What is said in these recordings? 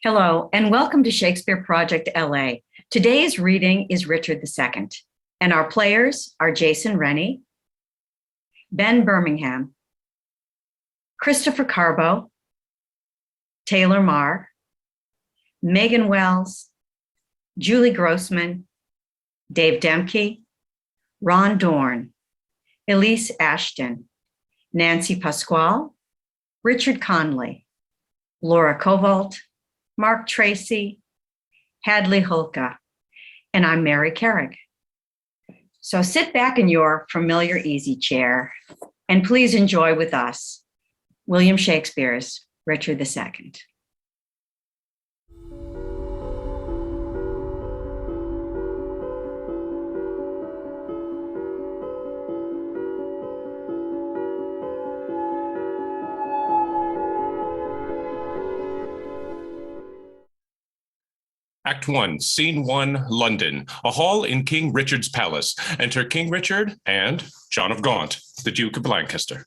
Hello, and welcome to Shakespeare Project LA. Today's reading is Richard II, and our players are Jason Rennie, Ben Birmingham, Christopher Carbo, Taylor Marr, Megan Wells, Julie Grossman, Dave Demke, Ron Dorn, Elise Ashton, Nancy Pasquale, Richard Conley, Laura Kovalt, Mark Tracy, Hadley Hulka, and I'm Mary Carrick. So sit back in your familiar easy chair and please enjoy with us William Shakespeare's Richard II. Act 1, Scene 1, London, a hall in King Richard's palace. Enter King Richard and John of Gaunt, the Duke of Lancaster.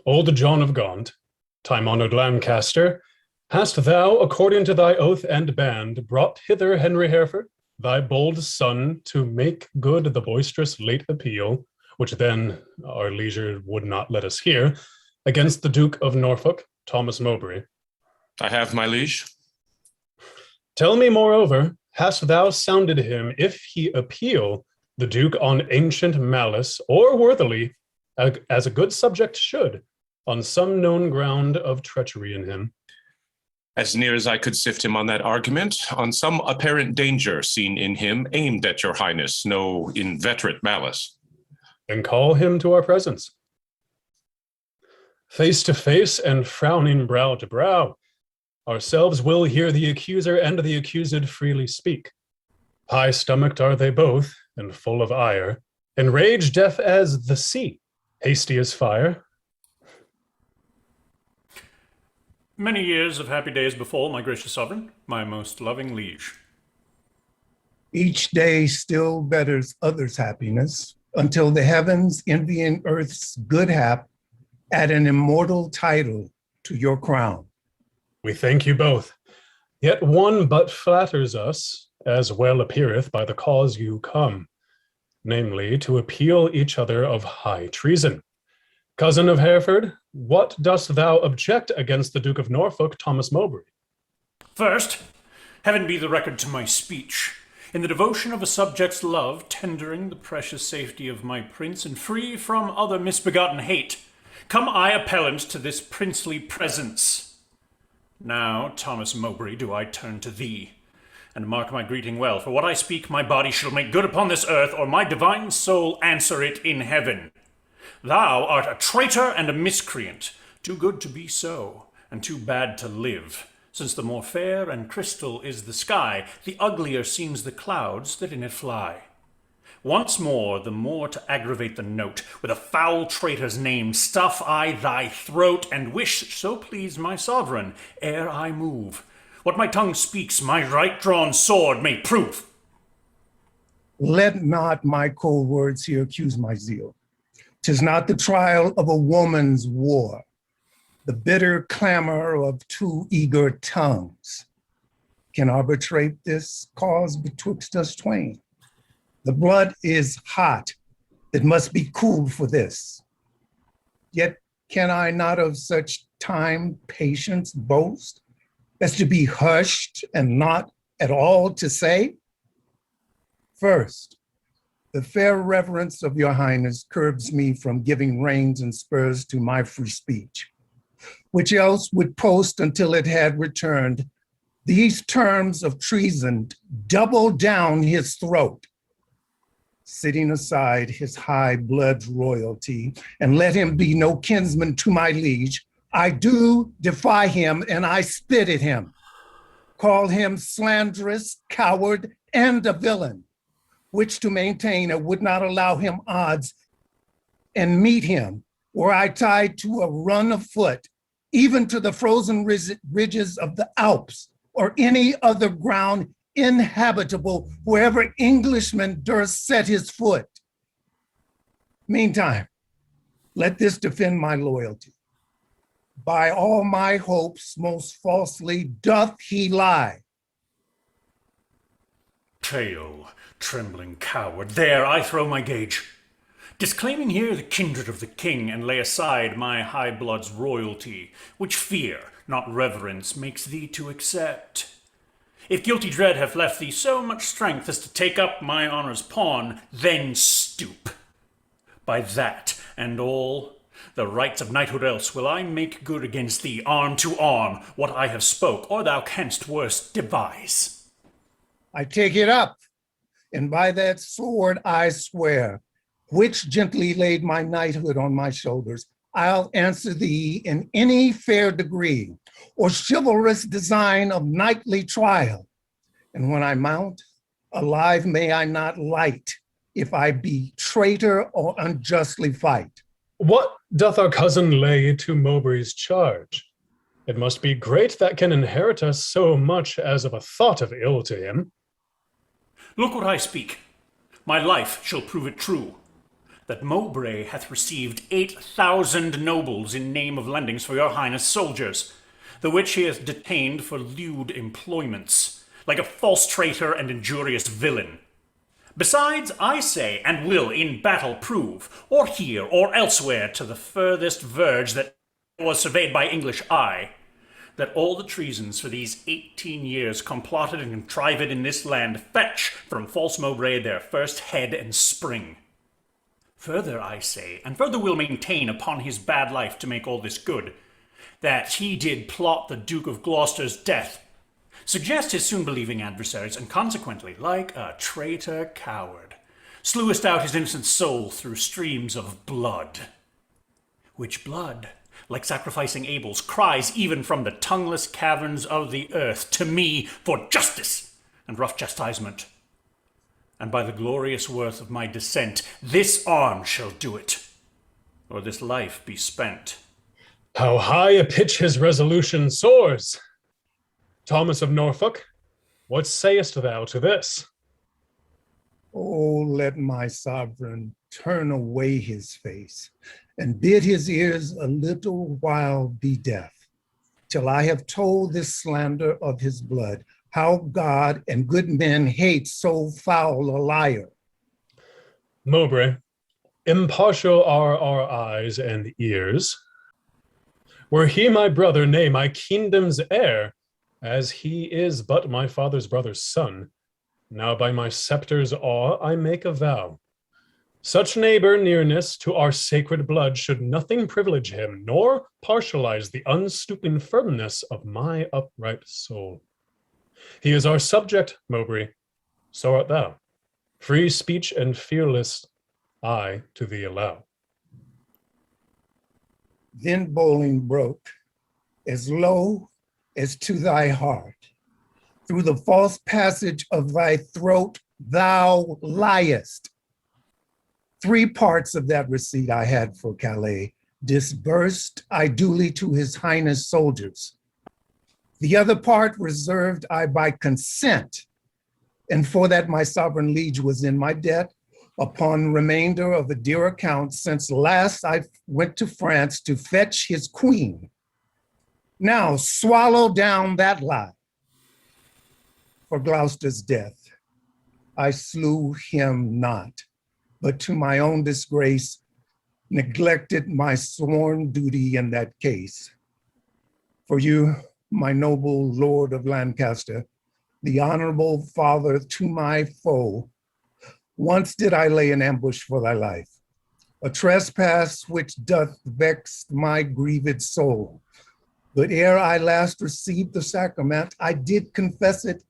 Old John of Gaunt, time-honored Lancaster, hast thou, according to thy oath and band, brought hither Henry Hereford, thy bold son, to make good the boisterous late appeal, which then our leisure would not let us hear, against the Duke of Norfolk, Thomas Mowbray? I have, my liege. Tell me, moreover, hast thou sounded him if he appeal the Duke on ancient malice, or worthily, as a good subject should, on some known ground of treachery in him? As near as I could sift him on that argument, on some apparent danger seen in him, aimed at your highness, no inveterate malice. Then call him to our presence. Face to face and frowning brow to brow, ourselves will hear the accuser and the accused freely speak. High-stomached are they both, and full of ire, and rage deaf as the sea, hasty as fire. Many years of happy days befall, my gracious sovereign, my most loving liege. Each day still betters others' happiness, until the heavens, envying earth's good hap, add an immortal title to your crown. We thank you both. Yet one but flatters us, as well appeareth by the cause you come, namely to appeal each other of high treason. Cousin of Hereford, what dost thou object against the Duke of Norfolk, Thomas Mowbray? First, heaven be the record to my speech. In the devotion of a subject's love, tendering the precious safety of my prince, and free from other misbegotten hate, come I appellant to this princely presence. Now, Thomas Mowbray, do I turn to thee, and mark my greeting well, for what I speak my body shall make good upon this earth, or my divine soul answer it in heaven. Thou art a traitor and a miscreant, too good to be so, and too bad to live, since the more fair and crystal is the sky, the uglier seems the clouds that in it fly. Once more, the more to aggravate the note, with a foul traitor's name stuff I thy throat, and wish so please my sovereign, ere I move, what my tongue speaks my right-drawn sword may prove. Let not my cold words here accuse my zeal. 'Tis not the trial of a woman's war, the bitter clamor of two eager tongues can arbitrate this cause betwixt us twain. The blood is hot, it must be cooled for this. Yet can I not of such time patience boast, as to be hushed and not at all to say? First, the fair reverence of your highness curbs me from giving reins and spurs to my free speech, which else would post until it had returned these terms of treason double down his throat, sitting aside his high blood royalty, and let him be no kinsman to my liege. I do defy him, and I spit at him, call him slanderous, coward, and a villain, which to maintain I would not allow him odds, and meet him were I tied to a run of foot, even to the frozen ridges of the Alps, or any other ground inhabitable wherever Englishman durst set his foot. Meantime, let this defend my loyalty. By all my hopes, most falsely doth he lie. Hail, trembling coward, there I throw my gage, disclaiming here the kindred of the king, and lay aside my high blood's royalty, which fear, not reverence, makes thee to accept. If guilty dread have left thee so much strength as to take up my honor's pawn, then stoop. By that and all the rights of knighthood else will I make good against thee, arm to arm, what I have spoke, or thou canst worse devise. I take it up, and by that sword I swear, which gently laid my knighthood on my shoulders, I'll answer thee in any fair degree, or chivalrous design of knightly trial. And when I mount, alive may I not light, if I be traitor or unjustly fight. What doth our cousin lay to Mowbray's charge? It must be great that can inherit us so much as of a thought of ill to him. Look what I speak. My life shall prove it true, that Mowbray hath received 8,000 nobles in name of lendings for your highness' soldiers, the which he hath detained for lewd employments, like a false traitor and injurious villain. Besides, I say, and will in battle prove, or here or elsewhere to the furthest verge that was surveyed by English eye, that all the treasons for these 18 years complotted and contrived in this land fetch from false Mowbray their first head and spring. Further I say, and further will maintain upon his bad life to make all this good, that he did plot the Duke of Gloucester's death, suggest his soon-believing adversaries, and consequently, like a traitor coward, slewest out his innocent soul through streams of blood, which blood, like sacrificing Abel's, cries even from the tongueless caverns of the earth to me for justice and rough chastisement. And by the glorious worth of my descent, this arm shall do it, or this life be spent. How high a pitch his resolution soars! Thomas of Norfolk, what sayest thou to this? Oh, let my sovereign turn away his face, and bid his ears a little while be deaf, till I have told this slander of his blood, how God and good men hate so foul a liar. Mowbray, impartial are our eyes and ears. Were he my brother, nay, my kingdom's heir, as he is but my father's brother's son, now by my scepter's awe I make a vow. Such neighbor nearness to our sacred blood should nothing privilege him, nor partialize the unstooping firmness of my upright soul. He is our subject, Mowbray, so art thou. Free speech and fearless I to thee allow. Then Bolingbroke, as low as to thy heart, through the false passage of thy throat thou liest. 3 parts of that receipt I had for Calais disbursed I duly to his highness soldiers. The other part reserved I by consent, and for that my sovereign liege was in my debt, upon remainder of a dear account, since last I went to France to fetch his queen. Now swallow down that lie. For Gloucester's death, I slew him not, but to my own disgrace, neglected my sworn duty in that case. For you, my noble Lord of Lancaster, the honorable father to my foe, once did I lay an ambush for thy life, a trespass which doth vex my grieved soul. But ere I last received the sacrament, I did confess it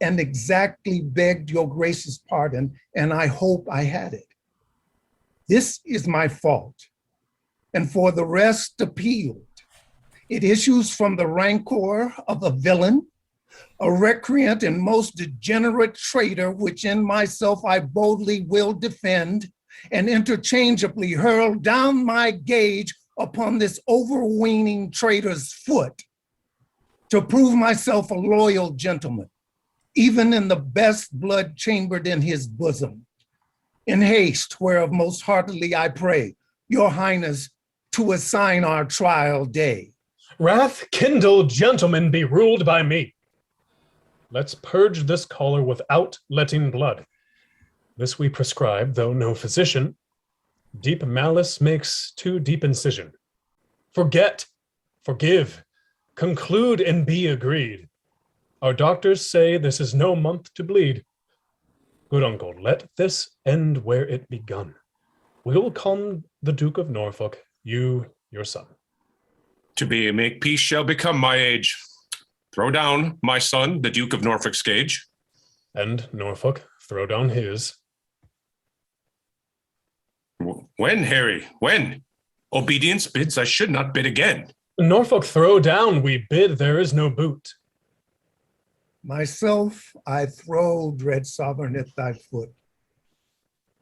and exactly begged your gracious pardon, and I hope I had it. This is my fault, and for the rest appealed. It issues from the rancor of a villain, a recreant and most degenerate traitor, which in myself I boldly will defend, and interchangeably hurl down my gage upon this overweening traitor's foot, to prove myself a loyal gentleman, even in the best blood chambered in his bosom. In haste, whereof most heartily I pray, your highness to assign our trial day. Wrath kindled gentlemen be ruled by me. Let's purge this collar without letting blood. This we prescribe, though no physician. Deep malice makes too deep incision. Forget, forgive, conclude and be agreed. Our doctors say this is no month to bleed. Good uncle, let this end where it begun. We will come the Duke of Norfolk, you, your son. To be make peace shall become my age. Throw down, my son, the Duke of Norfolk's gage. And Norfolk, throw down his. When, Harry, when? Obedience bids I should not bid again. Norfolk, throw down, we bid, there is no boot. Myself I throw, dread sovereign, at thy foot.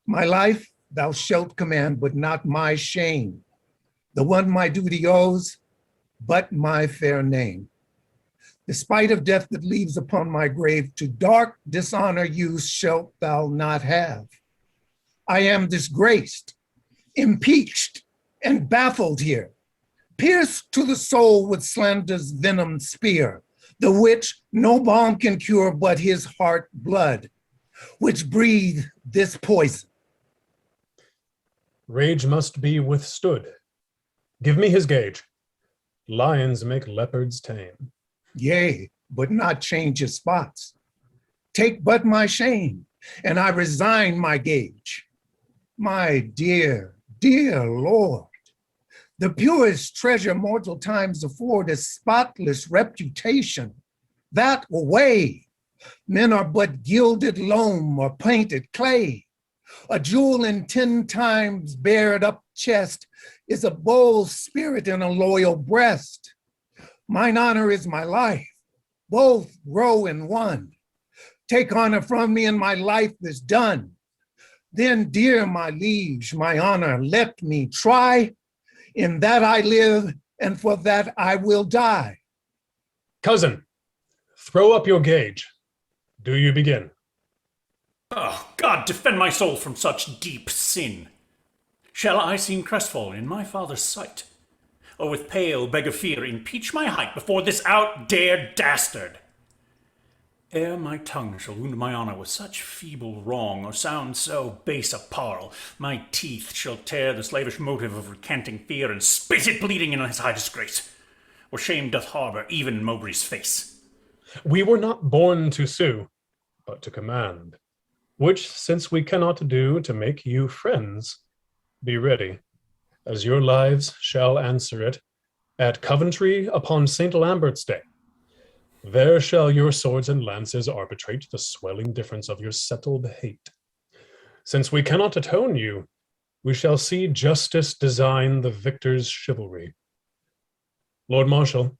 My life thou shalt command, but not my shame. The one my duty owes, but my fair name. Despite of death that leaves upon my grave, to dark dishonor use shalt thou not have. I am disgraced, impeached, and baffled here, pierced to the soul with slander's venomed spear, the which no balm can cure but his heart blood, which breathe this poison. Rage must be withstood. Give me his gage. Lions make leopards tame. Yea, but not change his spots. Take but my shame, and I resign my gage. My dear, dear Lord, the purest treasure mortal times afford is spotless reputation. That away, men are but gilded loam or painted clay. A jewel in 10 times bared up chest is a bold spirit in a loyal breast. Mine honor is my life, both grow in one. Take honor from me and my life is done. Then, dear my liege, my honor, let me try. In that I live, and for that I will die. Cousin, throw up your gage. Do you begin? Oh, God, defend my soul from such deep sin. Shall I seem crestfallen in my father's sight, or with pale beggar fear impeach my height before this outdared dastard? Ere my tongue shall wound my honor with such feeble wrong, or sound so base a parle, my teeth shall tear the slavish motive of recanting fear, and spit it bleeding in his high disgrace, where shame doth harbor even in Mowbray's face. We were not born to sue, but to command, which since we cannot do to make you friends, be ready, as your lives shall answer it, at Coventry upon St. Lambert's Day. There shall your swords and lances arbitrate the swelling difference of your settled hate. Since we cannot atone you, we shall see justice design the victor's chivalry. Lord Marshal,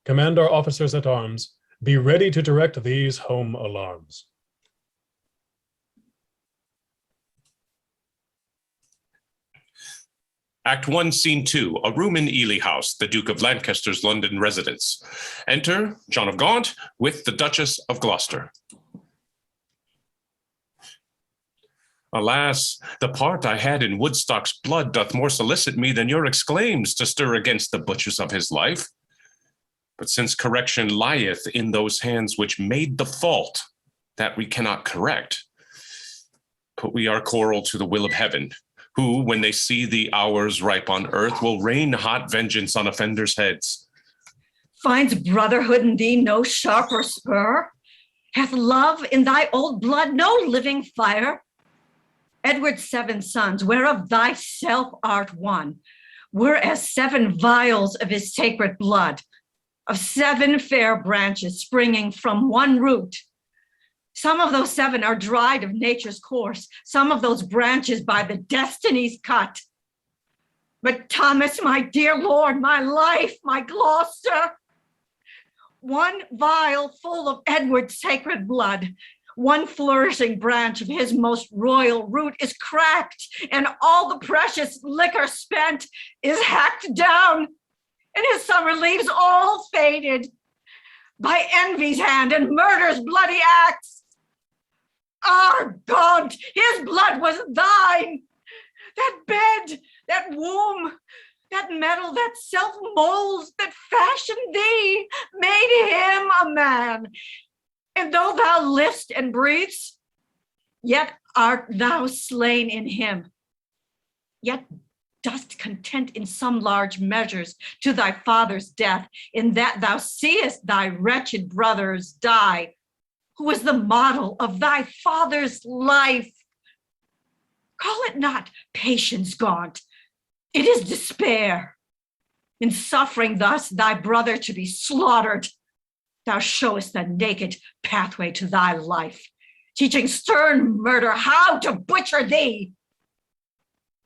command our officers at arms, be ready to direct these home alarms. Act 1, Scene 2, a room in Ely House, the Duke of Lancaster's London residence. Enter John of Gaunt with the Duchess of Gloucester. Alas, the part I had in Woodstock's blood doth more solicit me than your exclaims to stir against the butchers of his life. But since correction lieth in those hands which made the fault, that we cannot correct, put we our quarrel to the will of heaven, who, when they see the hours ripe on earth, will rain hot vengeance on offenders' heads. Finds brotherhood in thee no sharper spur? Hath love in thy old blood no living fire? Edward's 7 sons, whereof thyself art one, were as 7 vials of his sacred blood, of 7 fair branches springing from one root. Some of those 7 are dried of nature's course, some of those branches by the destinies cut. But Thomas, my dear lord, my life, my Gloucester, 1 vial full of Edward's sacred blood, 1 flourishing branch of his most royal root is cracked, and all the precious liquor spent is hacked down, and his summer leaves all faded by envy's hand and murder's bloody axe. Ah, God, his blood was thine. That bed, that womb, that metal, that self molds that fashioned thee, made him a man. And though thou livest and breathes, yet art thou slain in him. Yet dost content in some large measures to thy father's death, in that thou seest thy wretched brothers die, who was the model of thy father's life. Call it not patience gaunt, it is despair. In suffering thus thy brother to be slaughtered, thou showest the naked pathway to thy life, teaching stern murder how to butcher thee.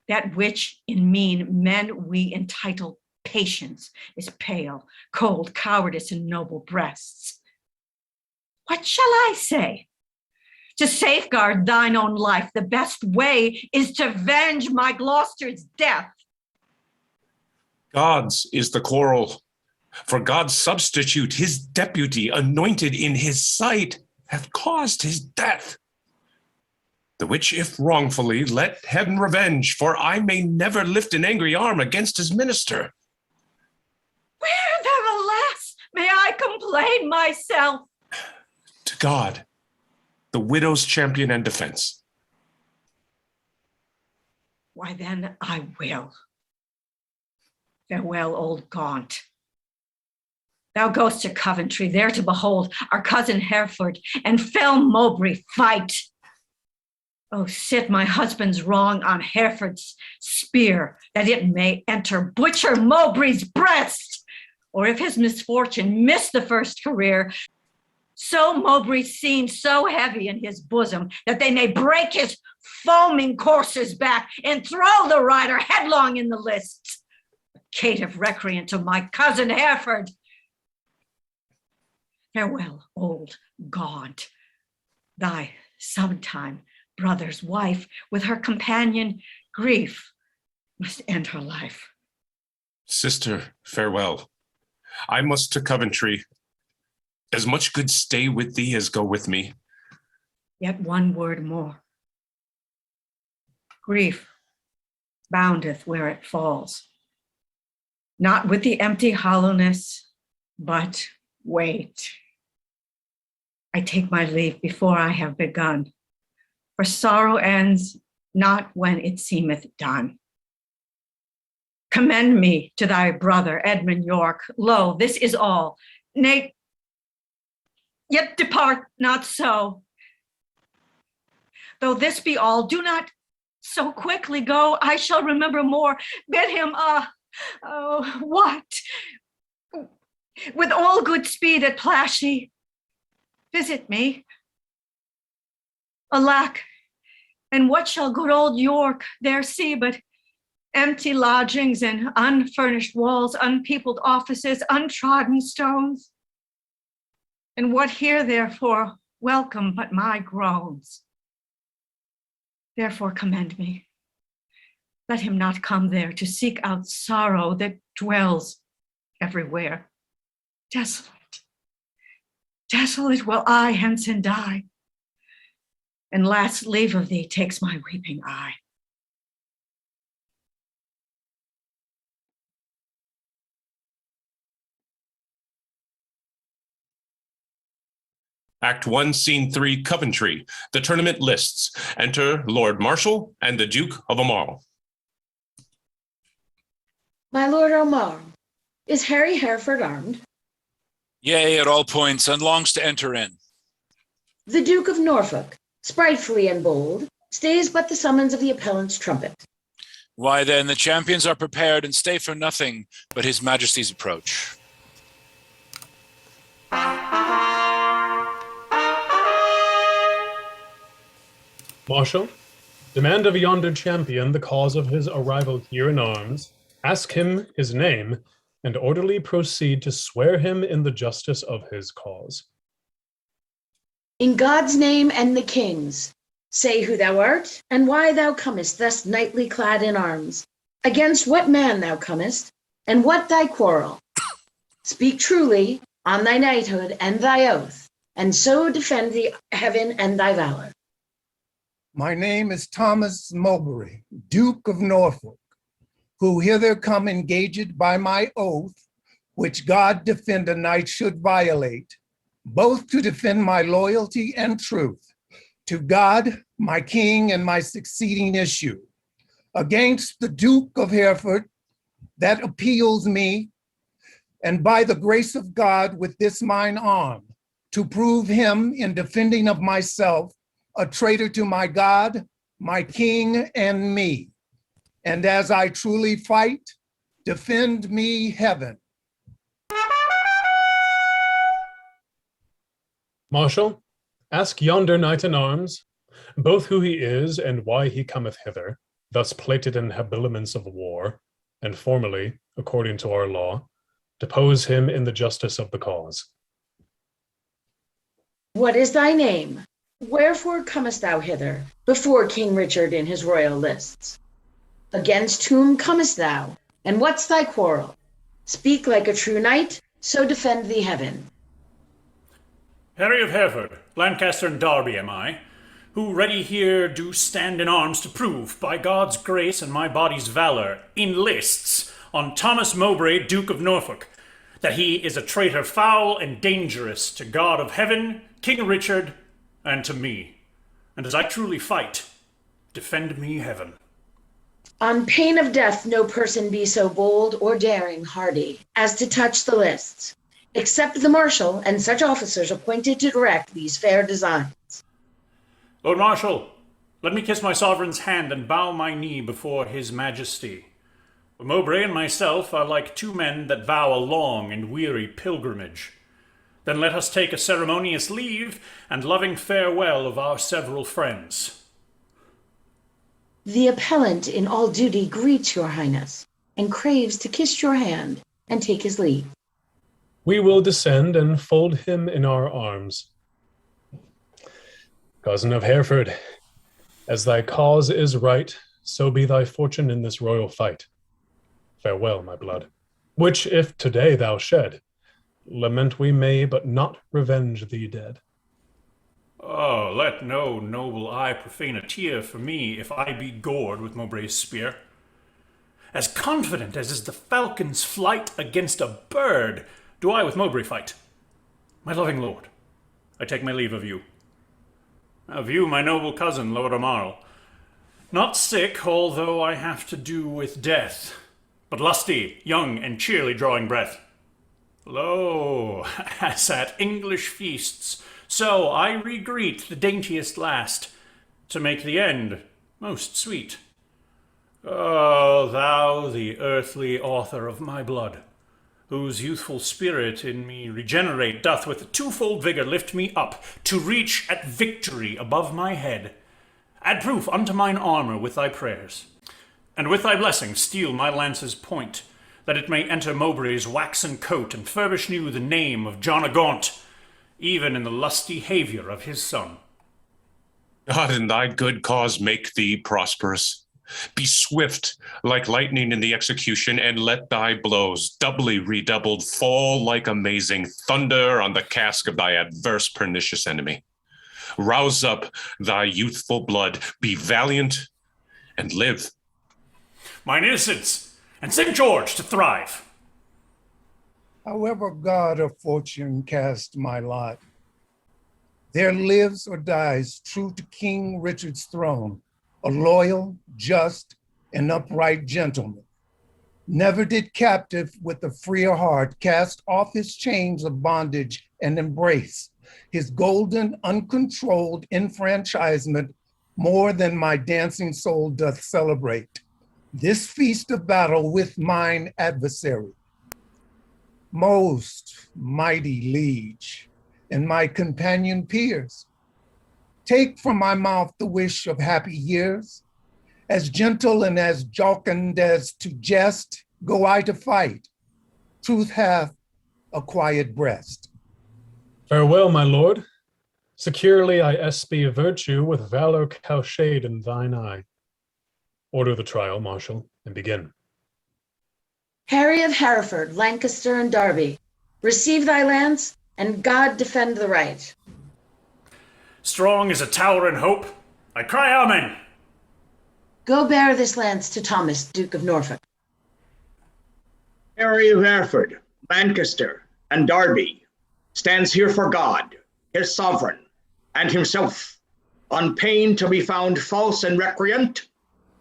That which in mean men we entitle patience is pale, cold cowardice in noble breasts. What shall I say? To safeguard thine own life, the best way is to venge my Gloucester's death. God's is the quarrel. For God's substitute, his deputy, anointed in his sight, hath caused his death. The which, if wrongfully, let heaven revenge, for I may never lift an angry arm against his minister. Where then, alas, may I complain myself? To God, the widow's champion and defense. Why then I will. Farewell, old Gaunt. Thou goest to Coventry, there to behold our cousin Hereford and fell Mowbray fight. Oh, sit my husband's wrong on Hereford's spear, that it may enter butcher Mowbray's breast. Or if his misfortune miss the first career, so Mowbray's seen so heavy in his bosom that they may break his foaming courser's back and throw the rider headlong in the lists. A caitiff recreant to my cousin Hereford. Farewell, old Gaunt, thy sometime brother's wife, with her companion grief, must end her life. Sister, farewell. I must to Coventry. As much good stay with thee as go with me. Yet one word more. Grief boundeth where it falls, not with the empty hollowness, but wait. I take my leave before I have begun, for sorrow ends not when it seemeth done. Commend me to thy brother Edmund York. Lo, this is all. Nay, yet depart not so. Though this be all, do not so quickly go. I shall remember more. Bid him, what? With all good speed at Plashy, visit me. Alack, and what shall good old York there see but empty lodgings and unfurnished walls, unpeopled offices, untrodden stones? And what here therefore welcome but my groans? Therefore commend me. Let him not come there to seek out sorrow that dwells everywhere. Desolate, desolate will I hence and die. And last leave of thee takes my weeping eye. Act 1, Scene 3, Coventry. The tournament lists. Enter Lord Marshal and the Duke of Aumale. My Lord Aumale, is Harry Hereford armed? Yea, at all points, and longs to enter in. The Duke of Norfolk, spritefully and bold, stays but the summons of the appellant's trumpet. Why then, the champions are prepared and stay for nothing but his majesty's approach. Marshal, demand of yonder champion the cause of his arrival here in arms, ask him his name, and orderly proceed to swear him in the justice of his cause. In God's name and the king's, say who thou art, and why thou comest thus knightly clad in arms, against what man thou comest, and what thy quarrel. Speak truly on thy knighthood and thy oath, and so defend the heaven and thy valor. My name is Thomas Mowbray, Duke of Norfolk. who hither come engaged by my oath, which God defend a knight should violate, both to defend my loyalty and truth, to God, my king, and my succeeding issue, against the Duke of Hereford, that appeals me, and by the grace of God with this mine arm, to prove him in defending of myself, a traitor to my God, my king, and me. And as I truly fight, defend me heaven. Marshal, ask yonder knight-in-arms, both who he is and why he cometh hither, thus plated in habiliments of war, and formally, according to our law, depose him in the justice of the cause. What is thy name? Wherefore comest thou hither, before King Richard in his royal lists? Against whom comest thou, and what's thy quarrel? Speak like a true knight, so defend thee heaven. Harry of Hereford, Lancaster and Derby am I, who ready here do stand in arms to prove, by God's grace and my body's valour, in lists, on Thomas Mowbray, Duke of Norfolk, that he is a traitor foul and dangerous to God of heaven, King Richard, and to me. And as I truly fight, defend me heaven. On pain of death, no person be so bold or daring hardy as to touch the lists, except the marshal and such officers appointed to direct these fair designs. Lord Marshal, let me kiss my sovereign's hand and bow my knee before his majesty. For Mowbray and myself are like two men that vow a long and weary pilgrimage. Then let us take a ceremonious leave and loving farewell of our several friends. The appellant in all duty greets your highness, and craves to kiss your hand and take his leave. We will descend and fold him in our arms. Cousin of Hereford, as thy cause is right, so be thy fortune in this royal fight. Farewell, my blood, which if today thou shed, lament we may, but not revenge thee dead. Oh, let no noble eye profane a tear for me if I be gored with Mowbray's spear. As confident as is the falcon's flight against a bird, do I with Mowbray fight. My loving lord, I take my leave of you. Of you, my noble cousin, Lord Amarle. Not sick, although I have to do with death, but lusty, young, and cheerly drawing breath. Lo, as at English feasts, so I regreet the daintiest last, to make the end most sweet. O thou, the earthly author of my blood, whose youthful spirit in me regenerate doth with a twofold vigour lift me up, to reach at victory above my head, add proof unto mine armour with thy prayers, and with thy blessing steel my lance's point, that it may enter Mowbray's waxen coat and furbish new the name of John a Gaunt, even in the lusty haviour of his son. God in thy good cause make thee prosperous. Be swift like lightning in the execution, and let thy blows, doubly redoubled, fall like amazing thunder on the casque of thy adverse pernicious enemy. Rouse up thy youthful blood, be valiant, and live. Mine innocence, and St. George to thrive. However God or fortune cast my lot, there lives or dies true to King Richard's throne, a loyal, just, and upright gentleman. Never did captive with a freer heart cast off his chains of bondage and embrace his golden, uncontrolled enfranchisement more than my dancing soul doth celebrate this feast of battle with mine adversary. Most mighty liege and my companion peers, take from my mouth the wish of happy years. As gentle and as jocund as to jest, go I to fight. Truth hath a quiet breast. Farewell, my lord. Securely I espy virtue with valor cowshade in thine eye. Order the trial, Marshal, and begin. Harry of Hereford, Lancaster, and Derby, receive thy lance, and God defend the right. Strong as a tower in hope, I cry amen. Go bear this lance to Thomas, Duke of Norfolk, Henry of Hereford, Lancaster, and Derby stands here for God, his sovereign, and himself, on pain to be found false and recreant,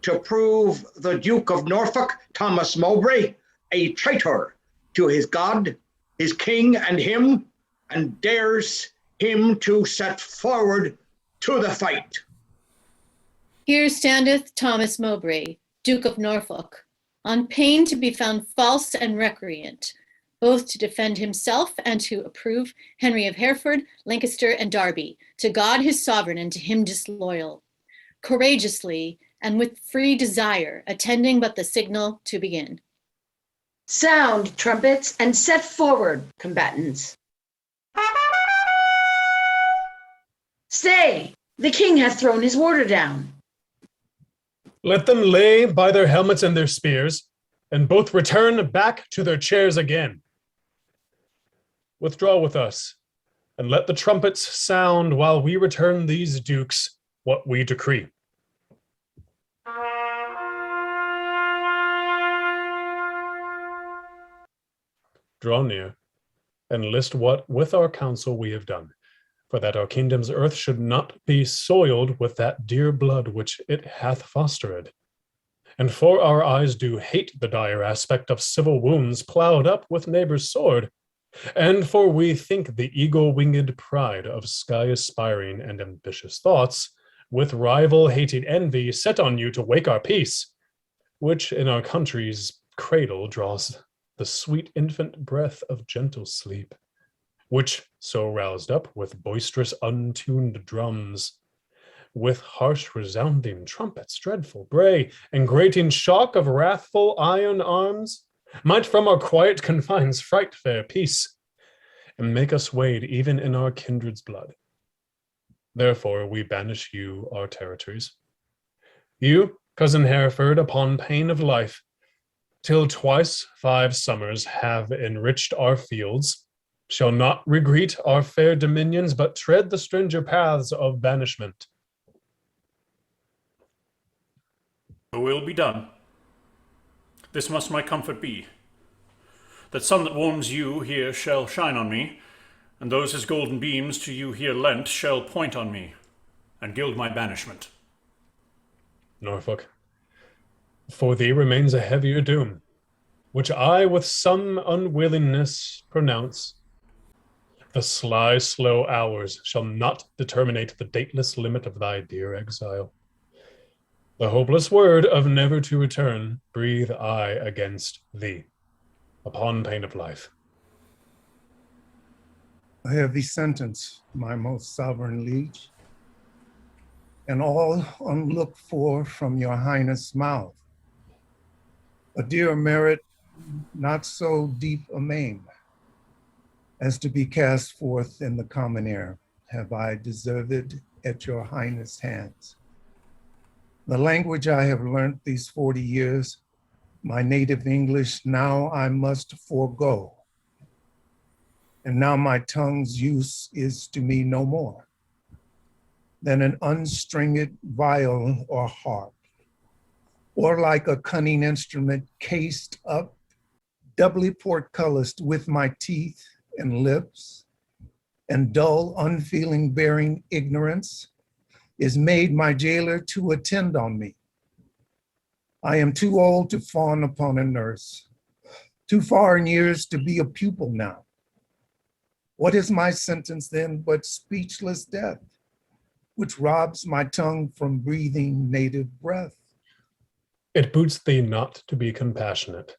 to prove the Duke of Norfolk, Thomas Mowbray, a traitor to his God, his king, and him, and dares him to set forward to the fight. Here standeth Thomas Mowbray, Duke of Norfolk, on pain to be found false and recreant, both to defend himself and to approve Henry of Hereford, Lancaster, and Derby, to God his sovereign and to him disloyal, courageously and with free desire, attending but the signal to begin. Sound, trumpets, and set forward, combatants. Stay! The king hath thrown his warder down. Let them lay by their helmets and their spears, and both return back to their chairs again. Withdraw with us, and let the trumpets sound while we return these dukes what we decree. Draw near, and list what with our counsel we have done, for that our kingdom's earth should not be soiled with that dear blood which it hath fostered. And for our eyes do hate the dire aspect of civil wounds ploughed up with neighbor's sword, and for we think the eagle-winged pride of sky-aspiring and ambitious thoughts, with rival-hating envy set on you to wake our peace, which in our country's cradle draws the sweet infant breath of gentle sleep, which so roused up with boisterous untuned drums, with harsh resounding trumpets dreadful bray, and grating shock of wrathful iron arms, might from our quiet confines fright fair peace, and make us wade even in our kindred's blood. Therefore we banish you our territories. You, cousin Hereford, upon pain of life, till twice 5 summers have enriched our fields, shall not regreet our fair dominions, but tread the stranger paths of banishment. The will be done. This must my comfort be, that sun that warms you here shall shine on me, and those his golden beams to you here lent shall point on me, and gild my banishment. Norfolk, for thee remains a heavier doom, which I with some unwillingness pronounce. The sly, slow hours shall not determinate the dateless limit of thy dear exile. The hopeless word of never to return breathe I against thee, upon pain of life. A heavy sentence, my most sovereign liege, and all unlooked for from your highness' mouth. A dear merit, not so deep a maim, as to be cast forth in the common air, have I deserved at your highness' hands. The language I have learnt these 40 years, my native English, now I must forego. And now my tongue's use is to me no more than an unstringed viol or harp, or like a cunning instrument cased up, doubly portcullised with my teeth and lips, and dull, unfeeling bearing ignorance is made my jailer to attend on me. I am too old to fawn upon a nurse, too far in years to be a pupil now. What is my sentence then but speechless death, which robs my tongue from breathing native breath? It boots thee not to be compassionate.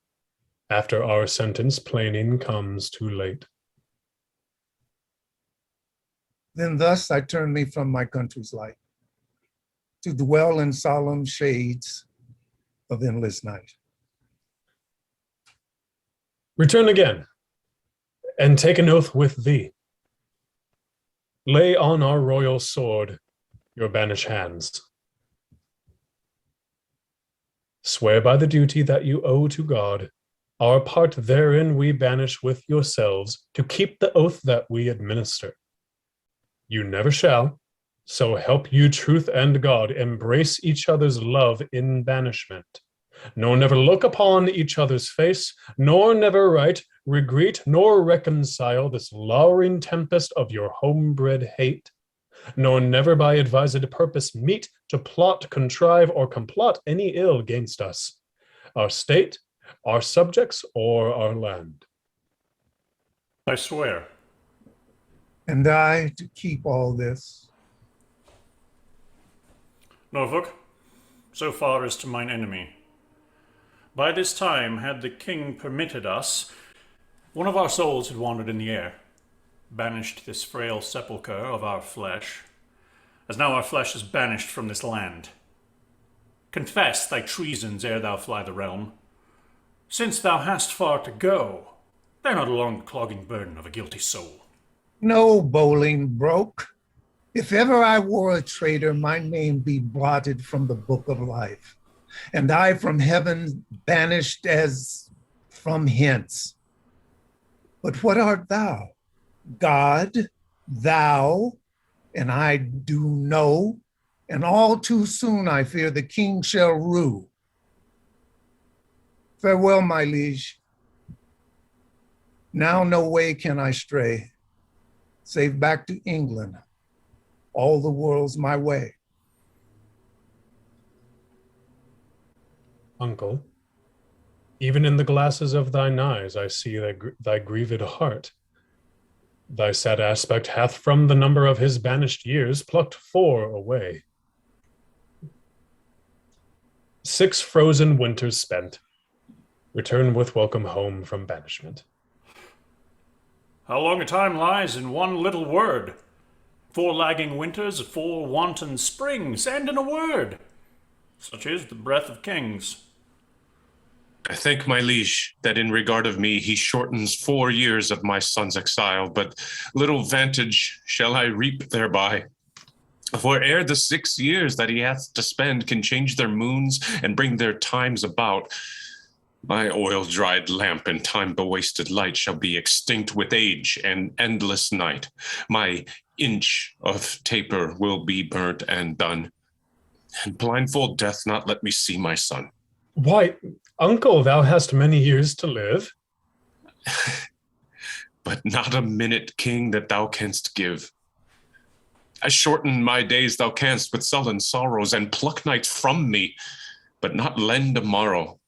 After our sentence, plaining comes too late. Then thus I turn me from my country's light, to dwell in solemn shades of endless night. Return again, and take an oath with thee. Lay on our royal sword your banished hands. Swear by the duty that you owe to God, our part therein we banish with yourselves, to keep the oath that we administer. You never shall, so help you truth and God, embrace each other's love in banishment, nor never look upon each other's face, nor never write, regret, nor reconcile this lowering tempest of your homebred hate, nor never by advised purpose meet to plot, contrive, or complot any ill against us, our state, our subjects, or our land. I swear. And I to keep all this. Norfolk, so far as to mine enemy. By this time, had the king permitted us, one of our souls had wandered in the air, banished this frail sepulchre of our flesh, as now our flesh is banished from this land. Confess thy treasons ere thou fly the realm. Since thou hast far to go, bear not along the clogging burden of a guilty soul. No bowling broke. If ever I were a traitor, my name be blotted from the book of life, and I from heaven banished as from hence. But what art thou? God, thou, and I do know, and all too soon I fear the king shall rue. Farewell, my liege. Now no way can I stray, save back to England. All the world's my way. Uncle, even in the glasses of thine eyes I see thy grieved heart. Thy sad aspect hath from the number of his banished years plucked 4 away. 6 frozen winters spent, return with welcome home from banishment. How long a time lies in one little word? 4 lagging winters, 4 wanton springs, and in a word. Such is the breath of kings. I thank my liege that in regard of me he shortens 4 years of my son's exile, but little vantage shall I reap thereby. For ere the 6 years that he hath to spend can change their moons and bring their times about, my oil-dried lamp and time-bewasted light shall be extinct with age and endless night. My inch of taper will be burnt and done, and blindfold death not let me see my son. Why, uncle, thou hast many years to live. But not a minute, king, that thou canst give. I shorten my days thou canst with sullen sorrows, and pluck nights from me, but not lend a morrow.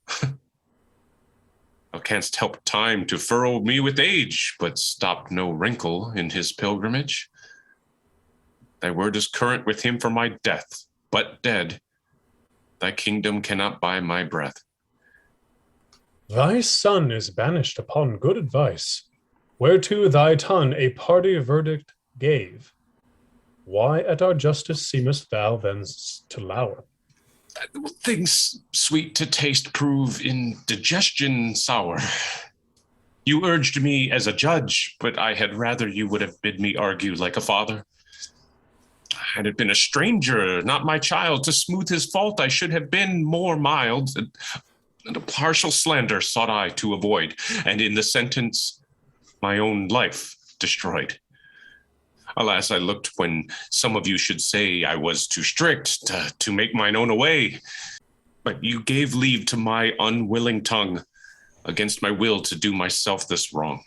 Thou canst help time to furrow me with age, but stop no wrinkle in his pilgrimage. Thy word is current with him for my death, but dead, thy kingdom cannot buy my breath. Thy son is banished upon good advice, whereto thy tongue a party verdict gave. Why at our justice seemest thou then to lour? Things sweet to taste prove in digestion sour. You urged me as a judge, but I had rather you would have bid me argue like a father. Had it been a stranger, not my child, to smooth his fault, I should have been more mild. And a partial slander sought I to avoid, and in the sentence, my own life destroyed. Alas, I looked when some of you should say I was too strict to make mine own away. But you gave leave to my unwilling tongue against my will to do myself this wrong.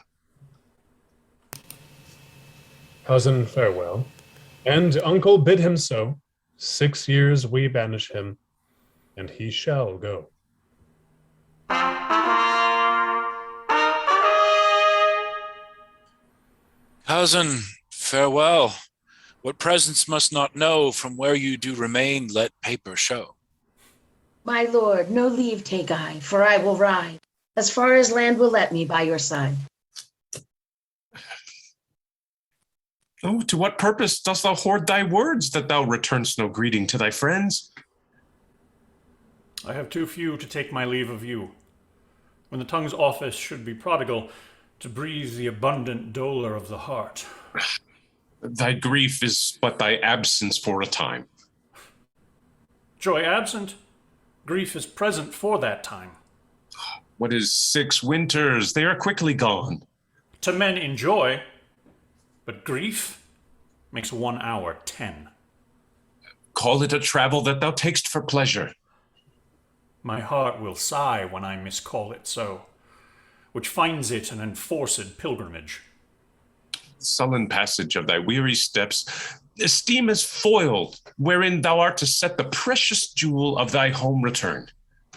Cousin, farewell. And uncle, bid him so. 6 years we banish him, and he shall go. Cousin, farewell. What presence must not know, from where you do remain, let paper show. My lord, no leave take I, for I will ride as far as land will let me by your side. Oh, to what purpose dost thou hoard thy words, that thou returnst no greeting to thy friends? I have too few to take my leave of you. When the tongue's office should be prodigal, to breathe the abundant dolour of the heart. Thy grief is but thy absence for a time. Joy absent, grief is present for that time. What is 6 winters? They are quickly gone. To men in joy, but grief makes 1 hour 10. Call it a travel that thou takest for pleasure. My heart will sigh when I miscall it so, which finds it an enforced pilgrimage. Sullen passage of thy weary steps, esteem as foiled, wherein thou art to set the precious jewel of thy home return.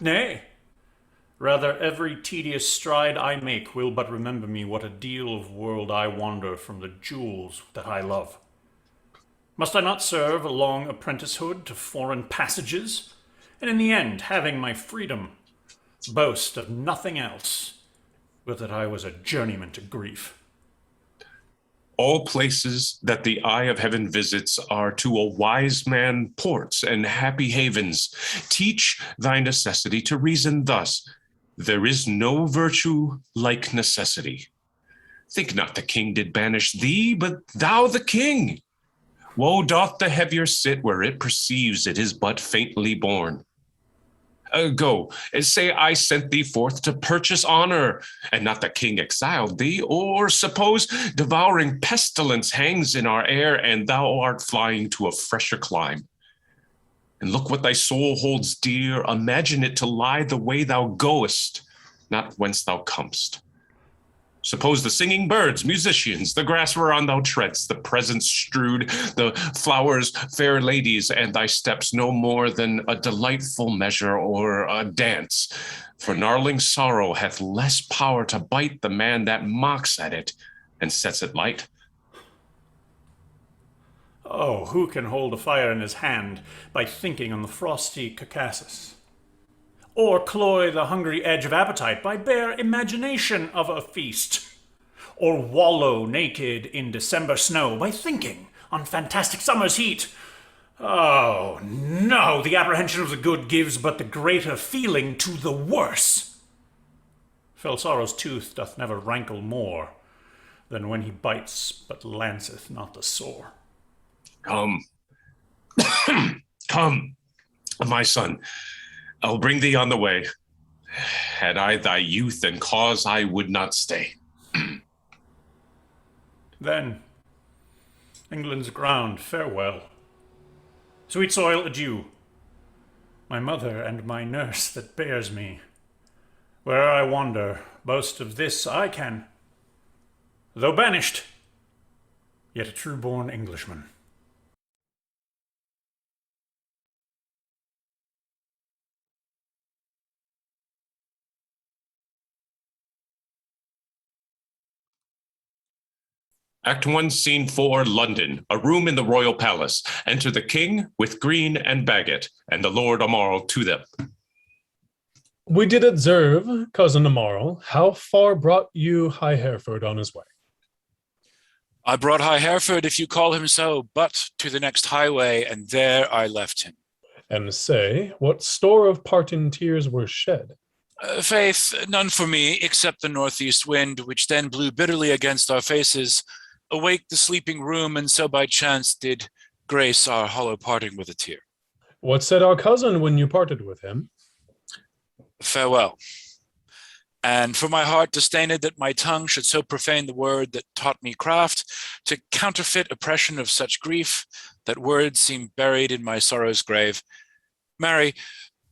Nay, rather every tedious stride I make will but remember me what a deal of world I wander from the jewels that I love. Must I not serve a long apprenticehood to foreign passages, and in the end, having my freedom, boast of nothing else but that I was a journeyman to grief? All places that the eye of heaven visits are to a wise man ports and happy havens. Teach thy necessity to reason thus: there is no virtue like necessity. Think not the king did banish thee, but thou the king. Woe doth the heavier sit where it perceives it is but faintly born. Go, and say I sent thee forth to purchase honor, and not the king exiled thee. Or suppose devouring pestilence hangs in our air, and thou art flying to a fresher clime. And look what thy soul holds dear, imagine it to lie the way thou goest, not whence thou comest. Suppose the singing birds, musicians, the grass whereon thou treadst, the presents strewed, the flowers, fair ladies, and thy steps no more than a delightful measure or a dance. For gnarling sorrow hath less power to bite the man that mocks at it and sets it light. Oh, who can hold a fire in his hand by thinking on the frosty Caucasus? Or cloy the hungry edge of appetite by bare imagination of a feast? Or wallow naked in December snow by thinking on fantastic summer's heat? Oh, no, the apprehension of the good gives but the greater feeling to the worse. Fell sorrow's tooth doth never rankle more than when he bites but lanceth not the sore. Come, come, my son, I'll bring thee on the way. Had I thy youth and cause, I would not stay. Then, England's ground, farewell. Sweet soil, adieu. My mother and my nurse that bears me. Where I wander, boast of this I can. Though banished, yet a true-born Englishman. Act 1, Scene 4, London, a room in the royal palace. Enter the king with Green and Bagot, and the Lord Amaral to them. We did observe, cousin Amaral, how far brought you High Hereford on his way? I brought High Hereford, if you call him so, but to the next highway, and there I left him. And say, what store of parting tears were shed? Faith, none for me, except the northeast wind, which then blew bitterly against our faces, awake the sleeping room, and so by chance did grace our hollow parting with a tear. What said our cousin when you parted with him? Farewell. And for my heart disdained that my tongue should so profane the word that taught me craft, to counterfeit oppression of such grief, that words seem buried in my sorrow's grave. Marry,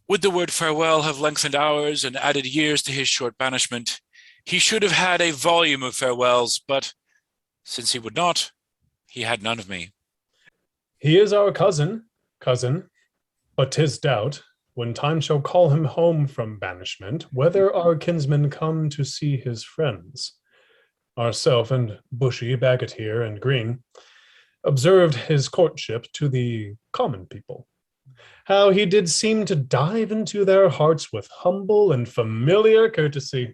would the word farewell have lengthened hours and added years to his short banishment, he should have had a volume of farewells, but since he would not, he had none of me. He is our cousin, but 'tis doubt, when time shall call him home from banishment, whether our kinsmen come to see his friends. Ourself and Bushy, Bagot here, and Green observed his courtship to the common people, how he did seem to dive into their hearts with humble and familiar courtesy.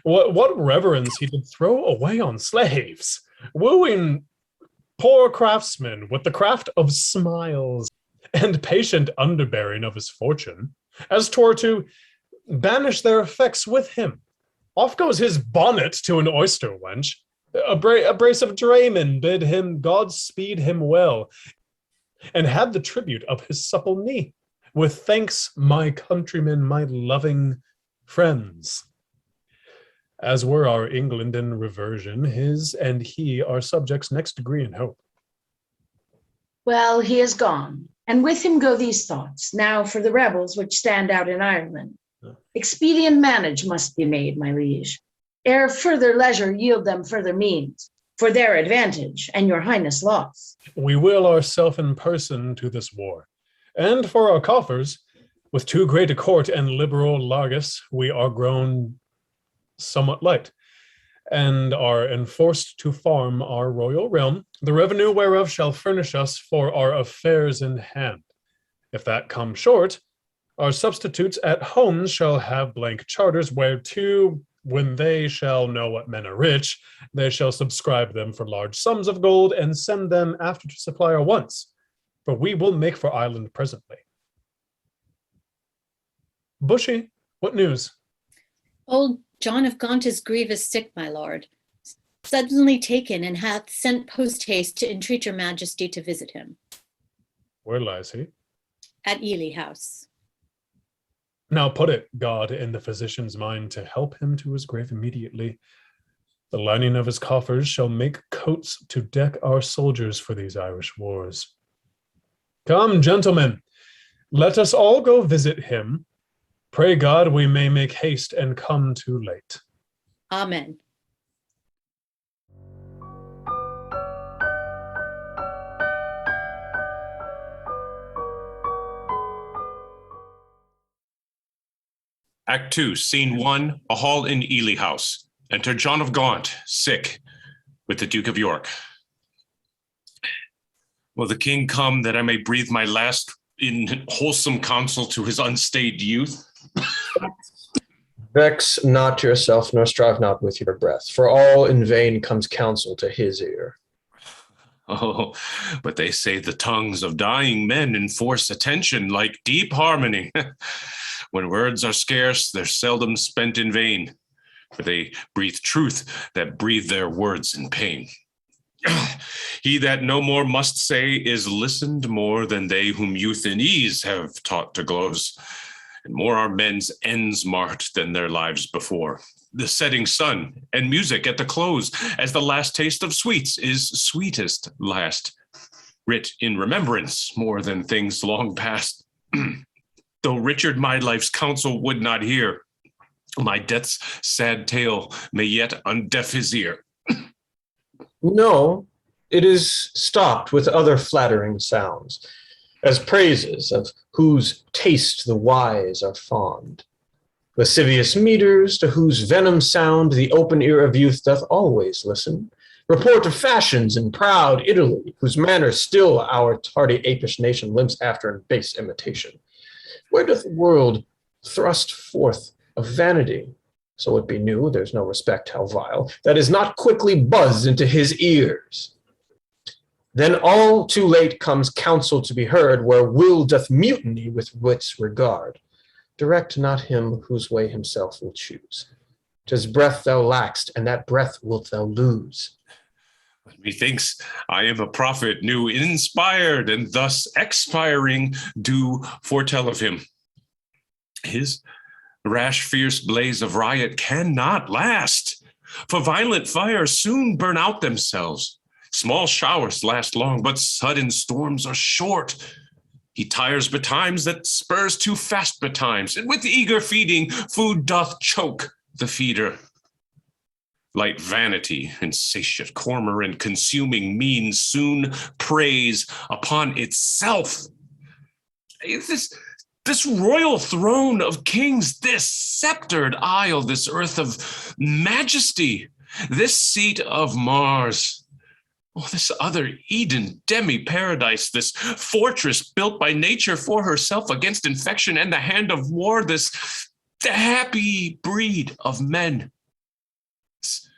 What reverence he did throw away on slaves, wooing poor craftsmen with the craft of smiles and patient underbearing of his fortune, as 'twere to banish their effects with him. Off goes his bonnet to an oyster wench. A brace of draymen bid him God speed him well, and had the tribute of his supple knee. With thanks, my countrymen, my loving friends. As were our England in reversion, his and he are subjects next degree in hope. Well, he is gone, and with him go these thoughts. Now for the rebels which stand out in Ireland. Expedient manage must be made, my liege, ere further leisure yield them further means, for their advantage and your highness' loss. We will ourself in person to this war. And for our coffers, with too great a court and liberal largus, we are grown somewhat light, and are enforced to farm our royal realm, the revenue whereof shall furnish us for our affairs in hand. If that come short, our substitutes at home shall have blank charters, whereto, when they shall know what men are rich, they shall subscribe them for large sums of gold and send them after to supply our wants, for we will make for Ireland presently. Bushy, what news? Old John of Gaunt is grievous sick, my lord, suddenly taken, and hath sent post-haste to entreat your majesty to visit him. Where lies he? At Ely House. Now put it, God, in the physician's mind to help him to his grave immediately. The lining of his coffers shall make coats to deck our soldiers for these Irish wars. Come, gentlemen, let us all go visit him. Pray God we may make haste and come too late. Amen. Act 2, Scene 1, a hall in Ely House. Enter John of Gaunt, sick, with the Duke of York. Will the king come that I may breathe my last in wholesome counsel to his unstayed youth? Vex not yourself, nor strive not with your breath, for all in vain comes counsel to his ear. Oh, but they say the tongues of dying men enforce attention like deep harmony. When words are scarce, they're seldom spent in vain, for they breathe truth that breathe their words in pain. He that no more must say is listened more than they whom youth and ease have taught to glose. And more are men's ends marked than their lives before. The setting sun and music at the close, as the last taste of sweets is sweetest last, writ in remembrance more than things long past. Though Richard my life's counsel would not hear, my death's sad tale may yet undeaf his ear. No, it is stopped with other flattering sounds, as praises of whose taste the wise are fond. Lascivious meters, to whose venom sound the open ear of youth doth always listen. Report of fashions in proud Italy, whose manners still our tardy apish nation limps after in base imitation. Where doth the world thrust forth of vanity? So it be new, there's no respect how vile, that is not quickly buzzed into his ears. Then all too late comes counsel to be heard, where will doth mutiny with wit's regard. Direct not him whose way himself will choose. 'Tis breath thou lackst, and that breath wilt thou lose. Methinks I am a prophet new inspired, and thus expiring do foretell of him. His rash fierce blaze of riot cannot last, for violent fires soon burn out themselves. Small showers last long, but sudden storms are short. He tires betimes that spurs too fast betimes, and with eager feeding food doth choke the feeder. Light vanity, insatiate cormorant, consuming means soon preys upon itself. This royal throne of kings, this sceptered isle, this earth of majesty, this seat of Mars, oh, this other Eden, demi-paradise, this fortress built by nature for herself against infection and the hand of war, the happy breed of men. This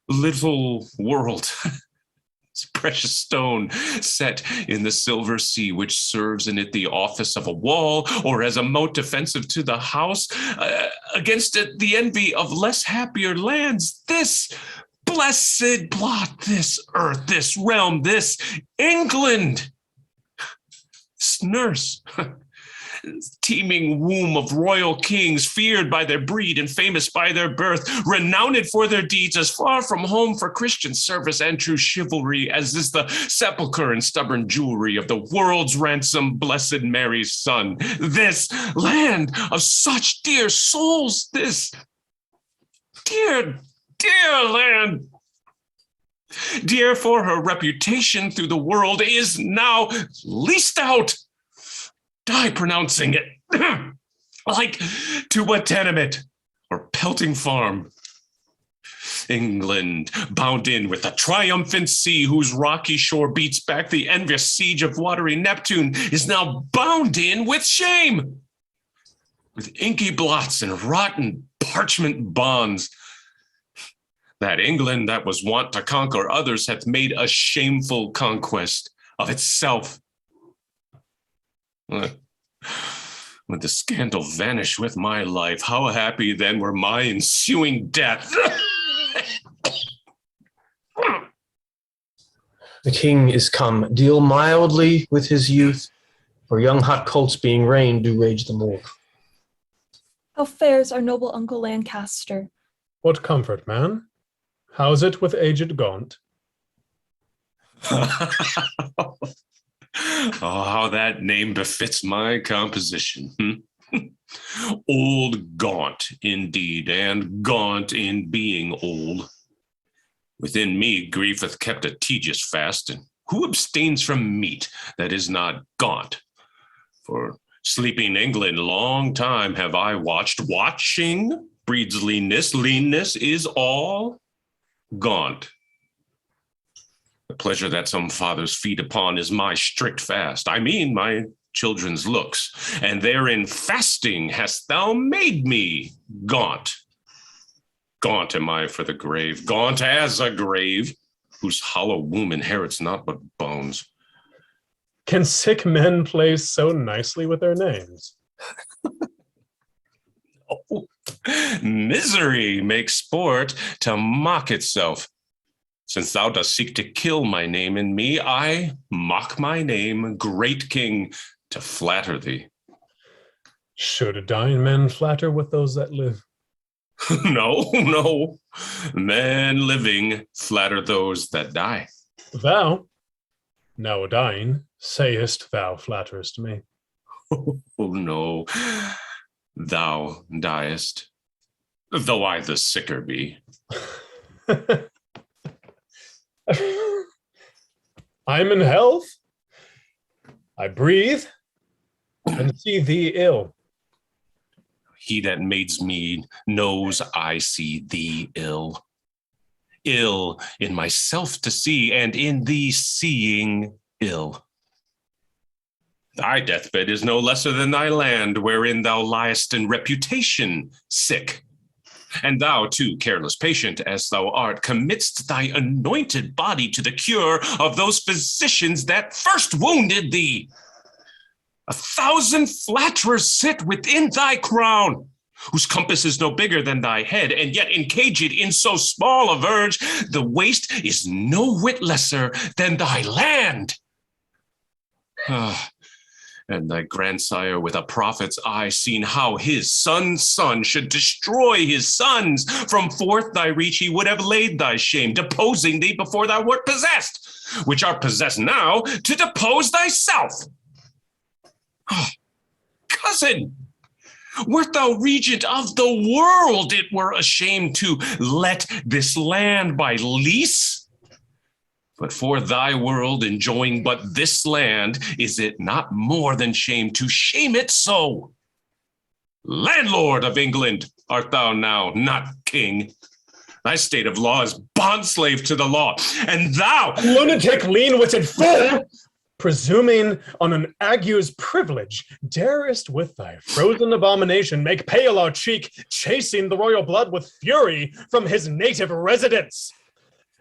little world, this precious stone set in the silver sea, which serves in it the office of a wall or as a moat defensive to the house, against it the envy of less happier lands. This blessed blot, this earth, this realm, this England, this nurse, teeming womb of royal kings, feared by their breed and famous by their birth, renowned for their deeds, as far from home for Christian service and true chivalry as is the sepulchre and stubborn jewelry of the world's ransom, blessed Mary's Son. This land of such dear souls, this dear, dear land, dear for her reputation through the world, is now leased out. Die pronouncing it like to a tenement or pelting farm. England, bound in with the triumphant sea whose rocky shore beats back the envious siege of watery Neptune, is now bound in with shame, with inky blots and rotten parchment bonds. That England that was wont to conquer others hath made a shameful conquest of itself. Would the scandal vanish with my life, how happy then were my ensuing death. The king is come. Deal mildly with his youth, for young hot colts being reined do rage the more. How fares our noble Uncle Lancaster? What comfort, man? How's it with aged Gaunt? Oh, how that name befits my composition. Old Gaunt, indeed, and gaunt in being old. Within me grief hath kept a tedious fast, and who abstains from meat that is not gaunt? For sleeping England long time have I watched. Watching breeds leanness. Leanness is all gaunt. The pleasure that some fathers feed upon is my strict fast. I mean my children's looks, and therein fasting hast thou made me gaunt. Gaunt am I for the grave, gaunt as a grave, whose hollow womb inherits not but bones. Can sick men play so nicely with their names? Oh, misery makes sport to mock itself. Since thou dost seek to kill my name in me, I mock my name, great king, to flatter thee. Should dying men flatter with those that live? No, no. Men living flatter those that die. Thou, now dying, sayest thou flatterest me. Oh, no. Thou diest, though I the sicker be. I'm in health. I breathe and see thee ill. He that made me knows I see thee ill. Ill in myself to see, and in thee seeing ill. Thy deathbed is no lesser than thy land, wherein thou liest in reputation sick. And thou too, careless patient as thou art, committ'st thy anointed body to the cure of those physicians that first wounded thee. 1,000 flatterers sit within thy crown, whose compass is no bigger than thy head, and yet encaged in so small a verge, the waste is no whit lesser than thy land. And thy grandsire with a prophet's eye seen how his son's son should destroy his sons. From forth thy reach he would have laid thy shame, deposing thee before thou wert possessed, which art possessed now to depose thyself. Oh, cousin, wert thou regent of the world, it were a shame to let this land by lease. But for thy world enjoying but this land, is it not more than shame to shame it so? Landlord of England art thou now, not king. Thy state of law is bondslave to the law, and thou— Lunatic, lean-witted fool! Presuming on an ague's privilege, darest with thy frozen abomination make pale our cheek, chasing the royal blood with fury from his native residence.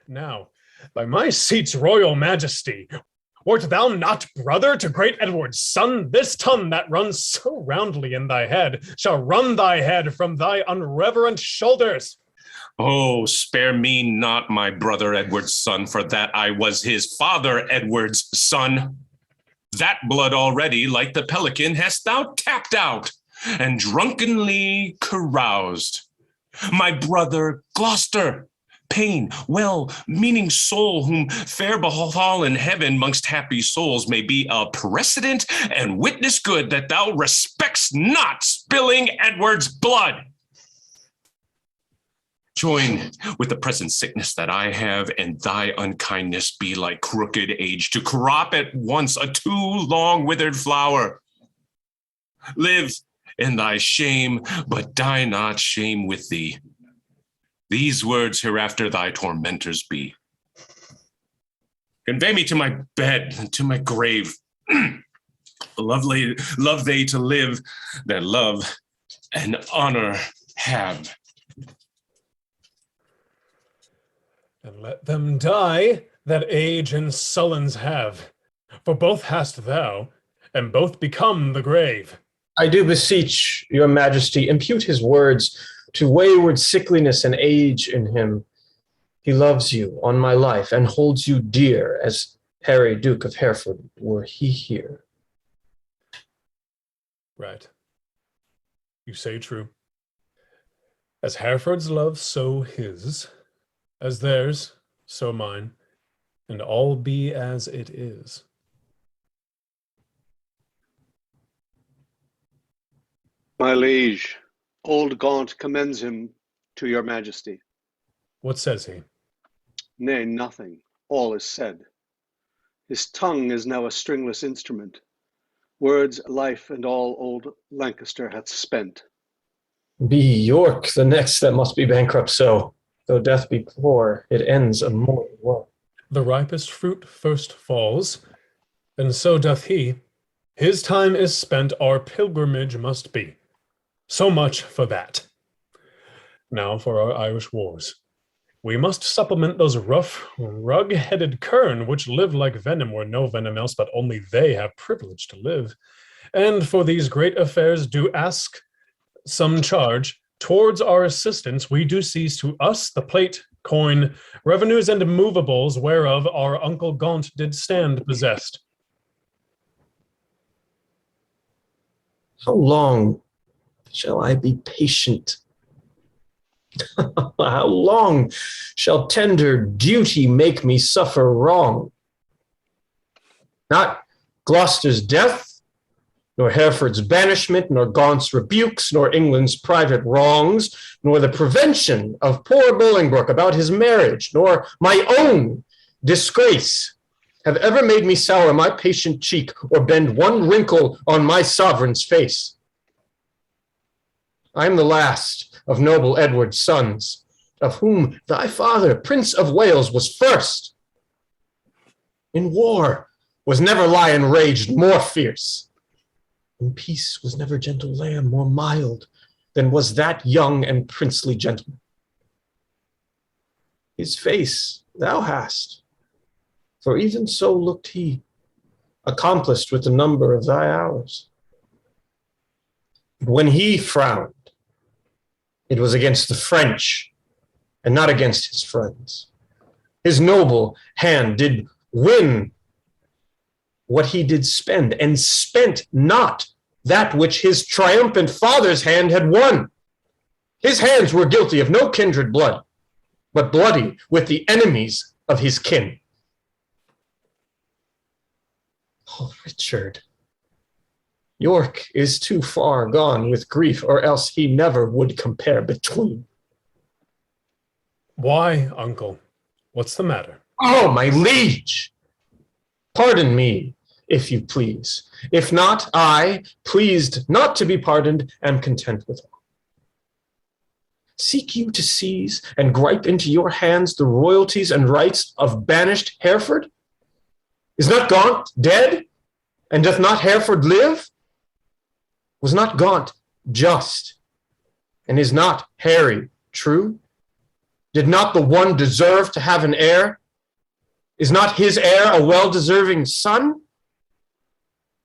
Now, by my seat's royal majesty, wert thou not brother to great Edward's son? This tongue that runs so roundly in thy head shall run thy head from thy unreverent shoulders. Oh, spare me not my brother Edward's son, for that I was his father Edward's son. That blood already, like the pelican, hast thou tapped out and drunkenly caroused. My brother Gloucester, pain, well-meaning soul, whom fair befall in heaven mongst happy souls, may be a precedent and witness good that thou respects not spilling Edward's blood. Join with the present sickness that I have, and thy unkindness be like crooked age, to crop at once a too long withered flower. Live in thy shame, but die not shame with thee. These words hereafter thy tormentors be. Convey me to my bed, and to my grave. Love they to live, that love and honor have. And let them die that age and sullens have, for both hast thou, and both become the grave. I do beseech your majesty, impute his words to wayward sickliness and age in him. He loves you on my life, and holds you dear, as Harry, Duke of Hereford, were he here. Right. You say true. As Hereford's love, so his. As theirs, so mine, and all be as it is. My liege, old Gaunt commends him to your majesty. What says he? Nay, nothing. All is said. His tongue is now a stringless instrument. Words, life, and all old Lancaster hath spent. Be York the next that must be bankrupt so. Though death be poor, it ends a mortal woe. The ripest fruit first falls, and so doth he. His time is spent, our pilgrimage must be. So much for that. Now for our Irish wars. We must supplement those rough, rug-headed kern which live like venom where no venom else but only they have privilege to live. And for these great affairs do ask some charge. Towards our assistance we do seize to us the plate, coin, revenues, and movables whereof our uncle Gaunt did stand possessed. How long shall I be patient? How long shall tender duty make me suffer wrong? Not Gloucester's death, nor Hereford's banishment, nor Gaunt's rebukes, nor England's private wrongs, nor the prevention of poor Bolingbroke about his marriage, nor my own disgrace have ever made me sour my patient cheek or bend one wrinkle on my sovereign's face. I am the last of noble Edward's sons, of whom thy father, Prince of Wales, was first. In war was never lion raged more fierce. In peace was never gentle lamb more mild than was that young and princely gentleman. His face thou hast, for even so looked he, accomplished with the number of thy hours. But when he frowned, it was against the French and not against his friends. His noble hand did win what he did spend, and spent not that which his triumphant father's hand had won. His hands were guilty of no kindred blood, but bloody with the enemies of his kin. Oh, Richard, York is too far gone with grief, or else he never would compare between. Why, uncle? What's the matter? Oh, my liege! Pardon me, if you please. If not, I, pleased not to be pardoned, am content with all. Seek you to seize and gripe into your hands the royalties and rights of banished Hereford? Is not Gaunt dead, and doth not Hereford live? Was not Gaunt just, and is not Harry true? Did not the one deserve to have an heir? Is not his heir a well-deserving son?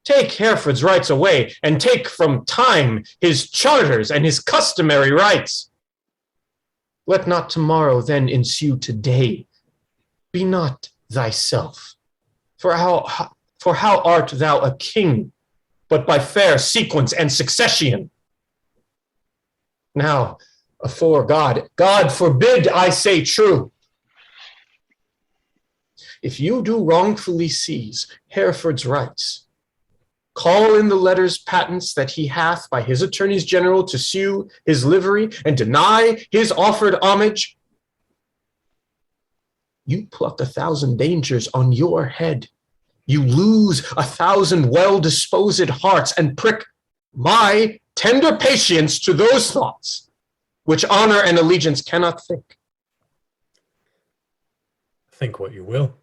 Take Hereford's rights away, and take from time his charters and his customary rights. Let not tomorrow then ensue today. Be not thyself. For For how art thou a king, but by fair sequence and succession? Now, afore God, God forbid I say true, if you do wrongfully seize Hereford's rights, call in the letters patents that he hath by his attorneys general to sue his livery and deny his offered homage, you pluck 1,000 dangers on your head. You lose 1,000 well-disposed hearts and prick my tender patience to those thoughts which honor and allegiance cannot think. Think what you will.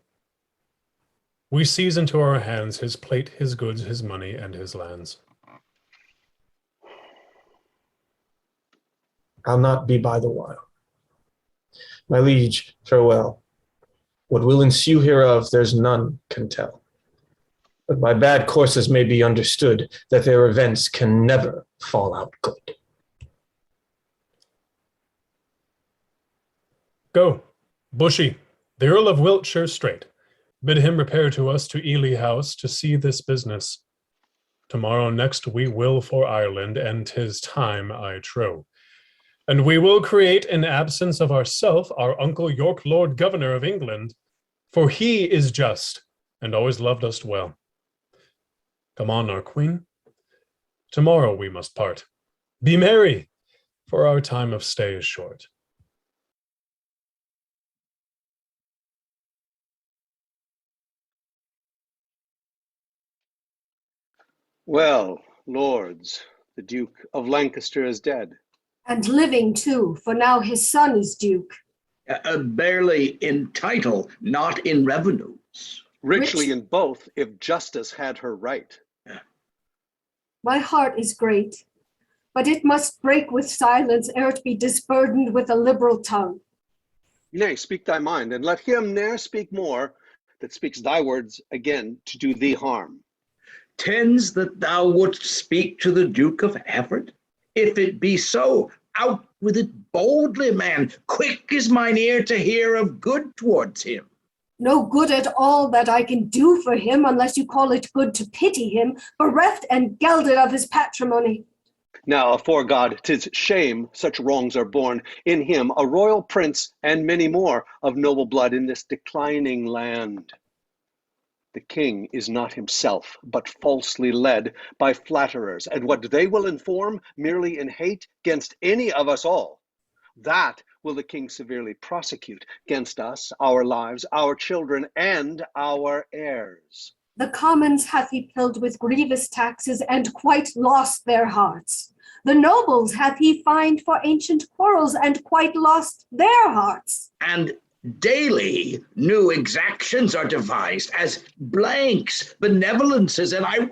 We seize into our hands his plate, his goods, his money, and his lands. I'll not be by the while. My liege, farewell. What will ensue hereof, there's none can tell. But by bad courses may be understood that their events can never fall out good. Go, Bushy, the Earl of Wiltshire straight. Bid him repair to us to Ely House to see this business. Tomorrow next we will for Ireland, and 'tis time, I trow. And we will create in absence of ourself our uncle York Lord Governor of England, for he is just and always loved us well. Come on, our queen. Tomorrow we must part. Be merry, for our time of stay is short. Well, lords, the Duke of Lancaster is dead. And living too, for now his son is Duke. Barely in title, not in revenues. Richly in both, if justice had her right. My heart is great, but it must break with silence ere it be disburdened with a liberal tongue. Nay, speak thy mind, and let him ne'er speak more that speaks thy words again to do thee harm. Tends that thou wouldst speak to the Duke of Hereford? If it be so, out with it boldly, man. Quick is mine ear to hear of good towards him. No good at all that I can do for him, unless you call it good to pity him, bereft and gelded of his patrimony. Now, afore God, 'tis shame such wrongs are born in him, a royal prince, and many more of noble blood in this declining land. The king is not himself, but falsely led by flatterers, and what they will inform merely in hate gainst any of us all, that will the king severely prosecute gainst us, our lives, our children, and our heirs. The commons hath he pilled with grievous taxes, and quite lost their hearts. The nobles hath he fined for ancient quarrels, and quite lost their hearts. And daily new exactions are devised as blanks, benevolences, and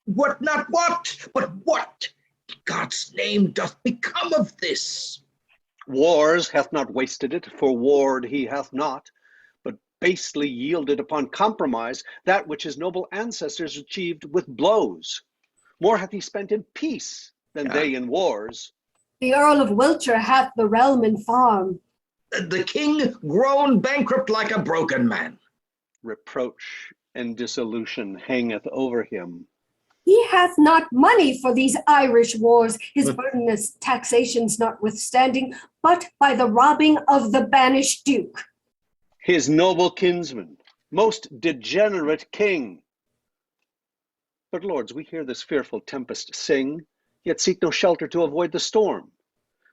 what not what, but what in God's name doth become of this? Wars hath not wasted it, for warred he hath not, but basely yielded upon compromise that which his noble ancestors achieved with blows. More hath he spent in peace than they in wars. The Earl of Wiltshire hath the realm in farm. The king grown bankrupt like a broken man. Reproach and dissolution hangeth over him. He hath not money for these Irish wars, his burdenous taxations notwithstanding, but by the robbing of the banished duke. His noble kinsman, most degenerate king. But lords, we hear this fearful tempest sing, yet seek no shelter to avoid the storm.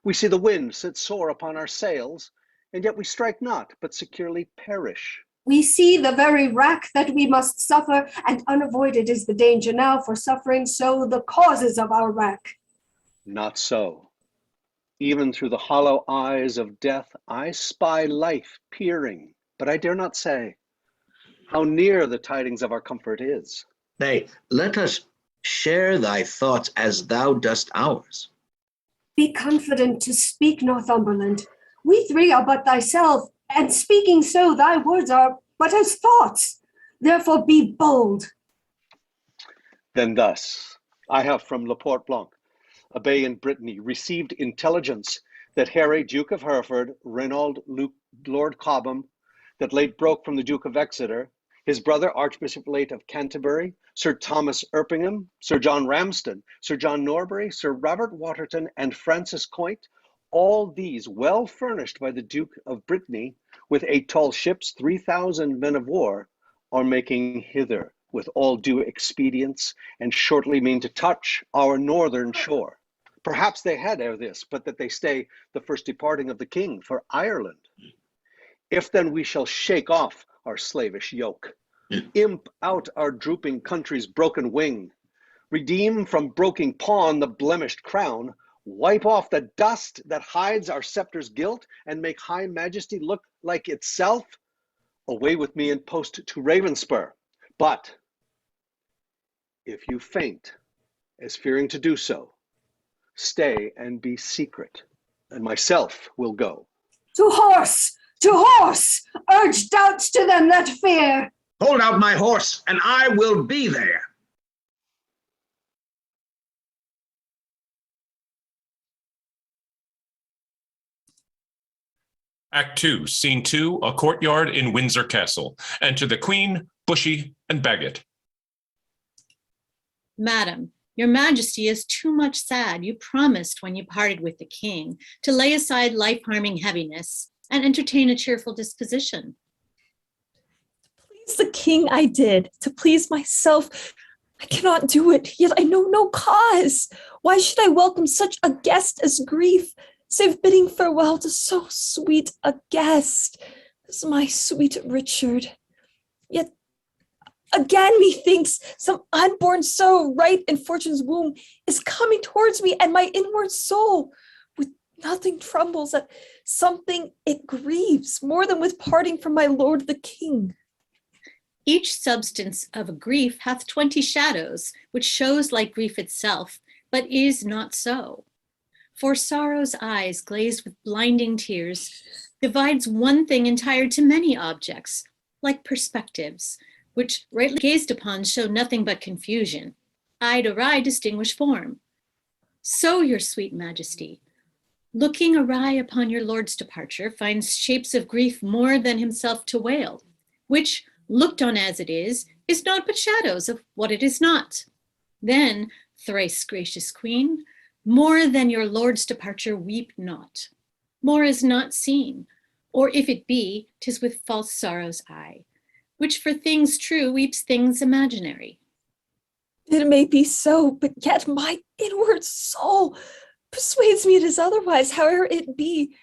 We see the wind sit sore upon our sails, and yet we strike not, but securely perish. We see the very wrack that we must suffer, and unavoided is the danger now, for suffering so the causes of our wrack. Not so. Even through the hollow eyes of death, I spy life peering, but I dare not say how near the tidings of our comfort is. Nay, let us share thy thoughts as thou dost ours. Be confident to speak, Northumberland. We three are but thyself, and speaking so, thy words are but as thoughts. Therefore be bold. Then thus, I have from Le Port Blanc, a bay in Brittany, received intelligence that Harry, Duke of Hereford, Reynold, Lord Cobham, that late broke from the Duke of Exeter, his brother Archbishop late of Canterbury, Sir Thomas Erpingham, Sir John Ramsden, Sir John Norbury, Sir Robert Waterton, and Francis Coit, all these well furnished by the Duke of Brittany with 8 tall ships, 3,000 men of war, are making hither with all due expedients, and shortly mean to touch our northern shore. Perhaps they had ere this, but that they stay the first departing of the king for Ireland. If then we shall shake off our slavish yoke, imp out our drooping country's broken wing, redeem from broken pawn the blemished crown, wipe off the dust that hides our scepter's guilt, and make high majesty look like itself, away with me and post to Ravenspur. But if you faint as fearing to do so, stay and be secret, and myself will go. To horse! To horse! Urge doubts to them that fear. Hold out my horse, and I will be there. Act 2, Scene 2, a courtyard in Windsor Castle. Enter the Queen, Bushy, and Bagot. Madam, your majesty is too much sad. You promised when you parted with the king to lay aside life-harming heaviness and entertain a cheerful disposition. To please the king I did. To please myself, I cannot do it, yet I know no cause. Why should I welcome such a guest as grief, save bidding farewell to so sweet a guest as my sweet Richard? Yet again, methinks some unborn sorrow right in fortune's womb is coming towards me, and my inward soul with nothing trembles at something it grieves more than with parting from my lord the king. Each substance of a grief hath 20 shadows, which shows like grief itself, but is not so. For sorrow's eyes, glazed with blinding tears, divides one thing entire to many objects, like perspectives, which rightly gazed upon show nothing but confusion. Eye to eye distinguish form. So your sweet majesty, looking awry upon your lord's departure, finds shapes of grief more than himself to wail, which, looked on as it is not but shadows of what it is not. Then, thrice gracious queen, more than your lord's departure weep not. More is not seen, or if it be, 'tis with false sorrow's eye, which for things true weeps things imaginary. It may be so, but yet my inward soul persuades me it is otherwise, however it be.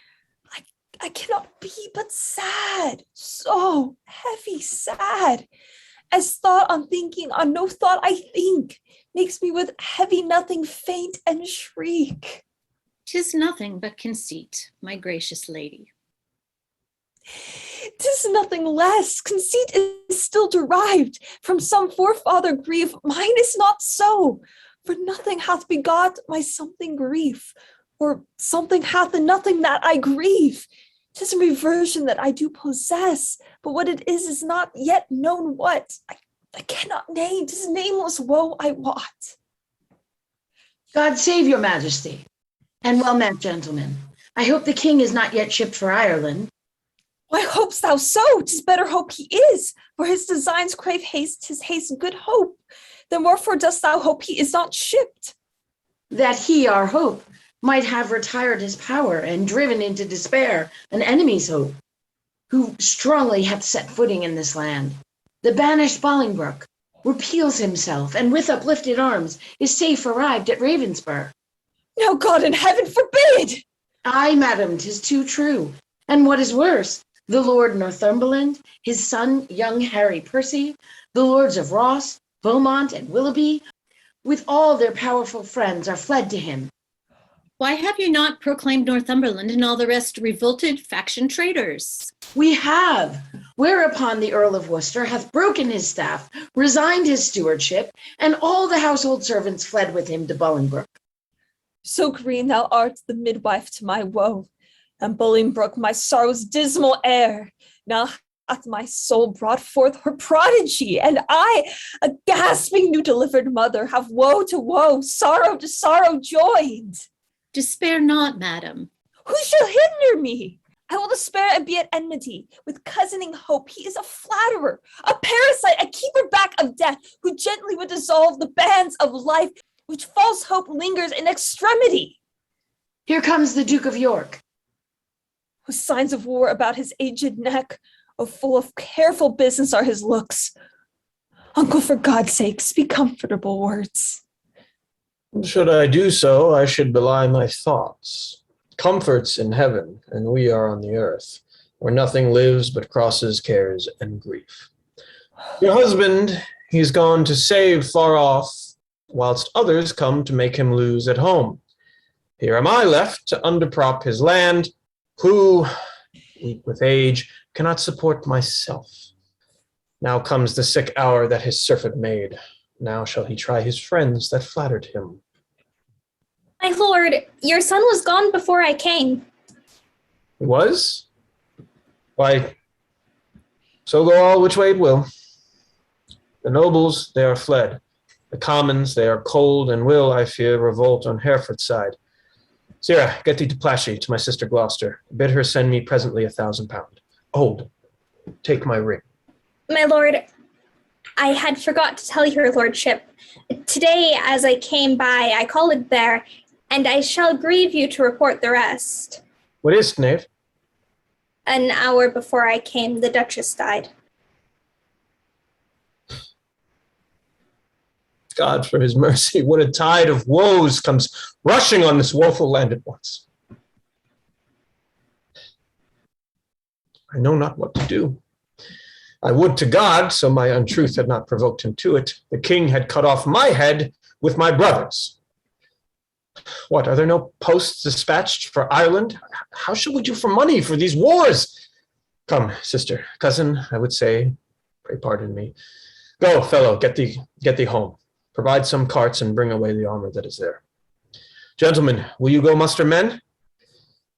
I cannot be but sad, so heavy sad, as thought on thinking on no thought I think, makes me with heavy nothing faint and shriek. 'Tis nothing but conceit, my gracious lady. 'Tis nothing less. Conceit is still derived from some forefather grief. Mine is not so, for nothing hath begot my something grief, or something hath the nothing that I grieve. 'Tis a reversion that I do possess, but what it is not yet known what. I cannot name. 'Tis nameless woe I wot. God save your majesty. And well met, gentlemen. I hope the king is not yet shipped for Ireland. Why hopest thou so? 'Tis better hope he is, for his designs crave haste, his haste good hope. Then wherefore dost thou hope he is not shipped? That he, our hope, might have retired his power and driven into despair an enemy's hope, who strongly hath set footing in this land. The banished Bolingbroke repeals himself, and with uplifted arms is safe arrived at Ravenspur. No, God in heaven forbid! Aye, madam, 'tis too true. And what is worse, the Lord Northumberland, his son, young Harry Percy, the lords of Ross, Beaumont, and Willoughby, with all their powerful friends, are fled to him. Why have you not proclaimed Northumberland and all the rest revolted faction traitors? We have, whereupon the Earl of Worcester hath broken his staff, resigned his stewardship, and all the household servants fled with him to Bolingbroke. So green thou art the midwife to my woe, and Bolingbroke my sorrow's dismal heir. Now hath my soul brought forth her prodigy, and I, a gasping new delivered mother, have woe to woe, sorrow to sorrow joined. Despair not, madam. Who shall hinder me? I will despair and be at enmity with cousining hope. He is a flatterer, a parasite, a keeper back of death, who gently would dissolve the bands of life, which false hope lingers in extremity. Here comes the Duke of York. With signs of war about his aged neck, oh, full of careful business are his looks. Uncle, for God's sake, speak comfortable words. Should I do so, I should belie my thoughts. Comfort's in heaven, and we are on the earth, where nothing lives but crosses, cares, and grief. Your husband, he's gone to save far off, whilst others come to make him lose at home. Here am I left to underprop his land, who, weak with age, cannot support myself. Now comes the sick hour that his surfeit made. Now shall he try his friends that flattered him. My lord, your son was gone before I came. He was? Why, so go all which way it will. The nobles, they are fled. The commons, they are cold, and will, I fear, revolt on Hereford's side. Sirrah, get thee to Plassey, to my sister Gloucester. Bid her send me presently 1,000 pound. Hold, take my ring. My lord, I had forgot to tell your lordship. Today, as I came by, I called there, and I shall grieve you to report the rest. What is't, knave? An hour before I came, the Duchess died. God, for his mercy, what a tide of woes comes rushing on this woeful land at once. I know not what to do. I would to God, so my untruth had not provoked him to it, the king had cut off my head with my brother's. What, are there no posts dispatched for Ireland? How shall we do for money for these wars? Come, sister, cousin, I would say, pray pardon me. Go, fellow, get thee home. Provide some carts and bring away the armor that is there. Gentlemen, will you go muster men?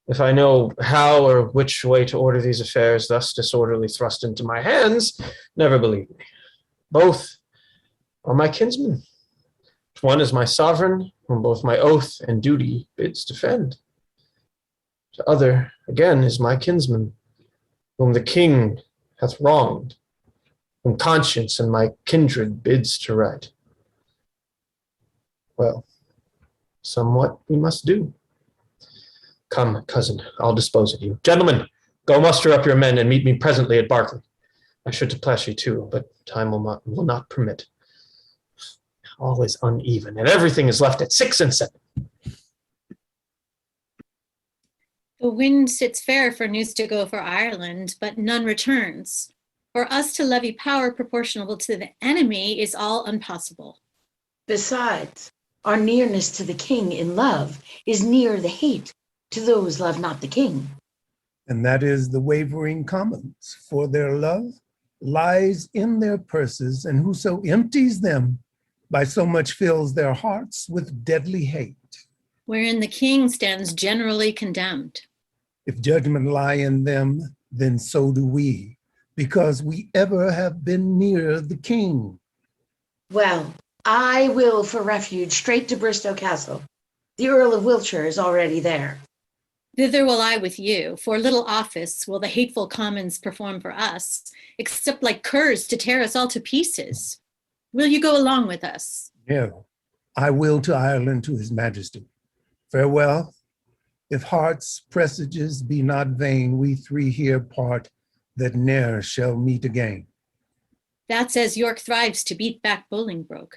If I know how or which way to order these affairs thus disorderly thrust into my hands, never believe me. Both are my kinsmen. One is my sovereign, whom both my oath and duty bids defend. The other, again, is my kinsman, whom the king hath wronged, whom conscience and my kindred bids to right. Well, somewhat we must do. Come, cousin, I'll dispose of you. Gentlemen, go muster up your men and meet me presently at Berkeley. I should to Plassey too, but time will not permit. All is uneven, and everything is left at 6 and 7. The wind sits fair for news to go for Ireland, but none returns. For us to levy power proportional to the enemy is all impossible. Besides, our nearness to the king in love is near the hate to those love not the king. And that is the wavering commons, for their love lies in their purses, and whoso empties them by so much fills their hearts with deadly hate. Wherein the king stands generally condemned. If judgment lie in them, then so do we, because we ever have been near the king. Well, I will for refuge straight to Bristow Castle. The Earl of Wiltshire is already there. Thither will I with you, for little office will the hateful commons perform for us, except like curs to tear us all to pieces. Will you go along with us? No, I will to Ireland to his majesty. Farewell. If heart's presages be not vain, we three here part that ne'er shall meet again. That's as York thrives to beat back Bolingbroke.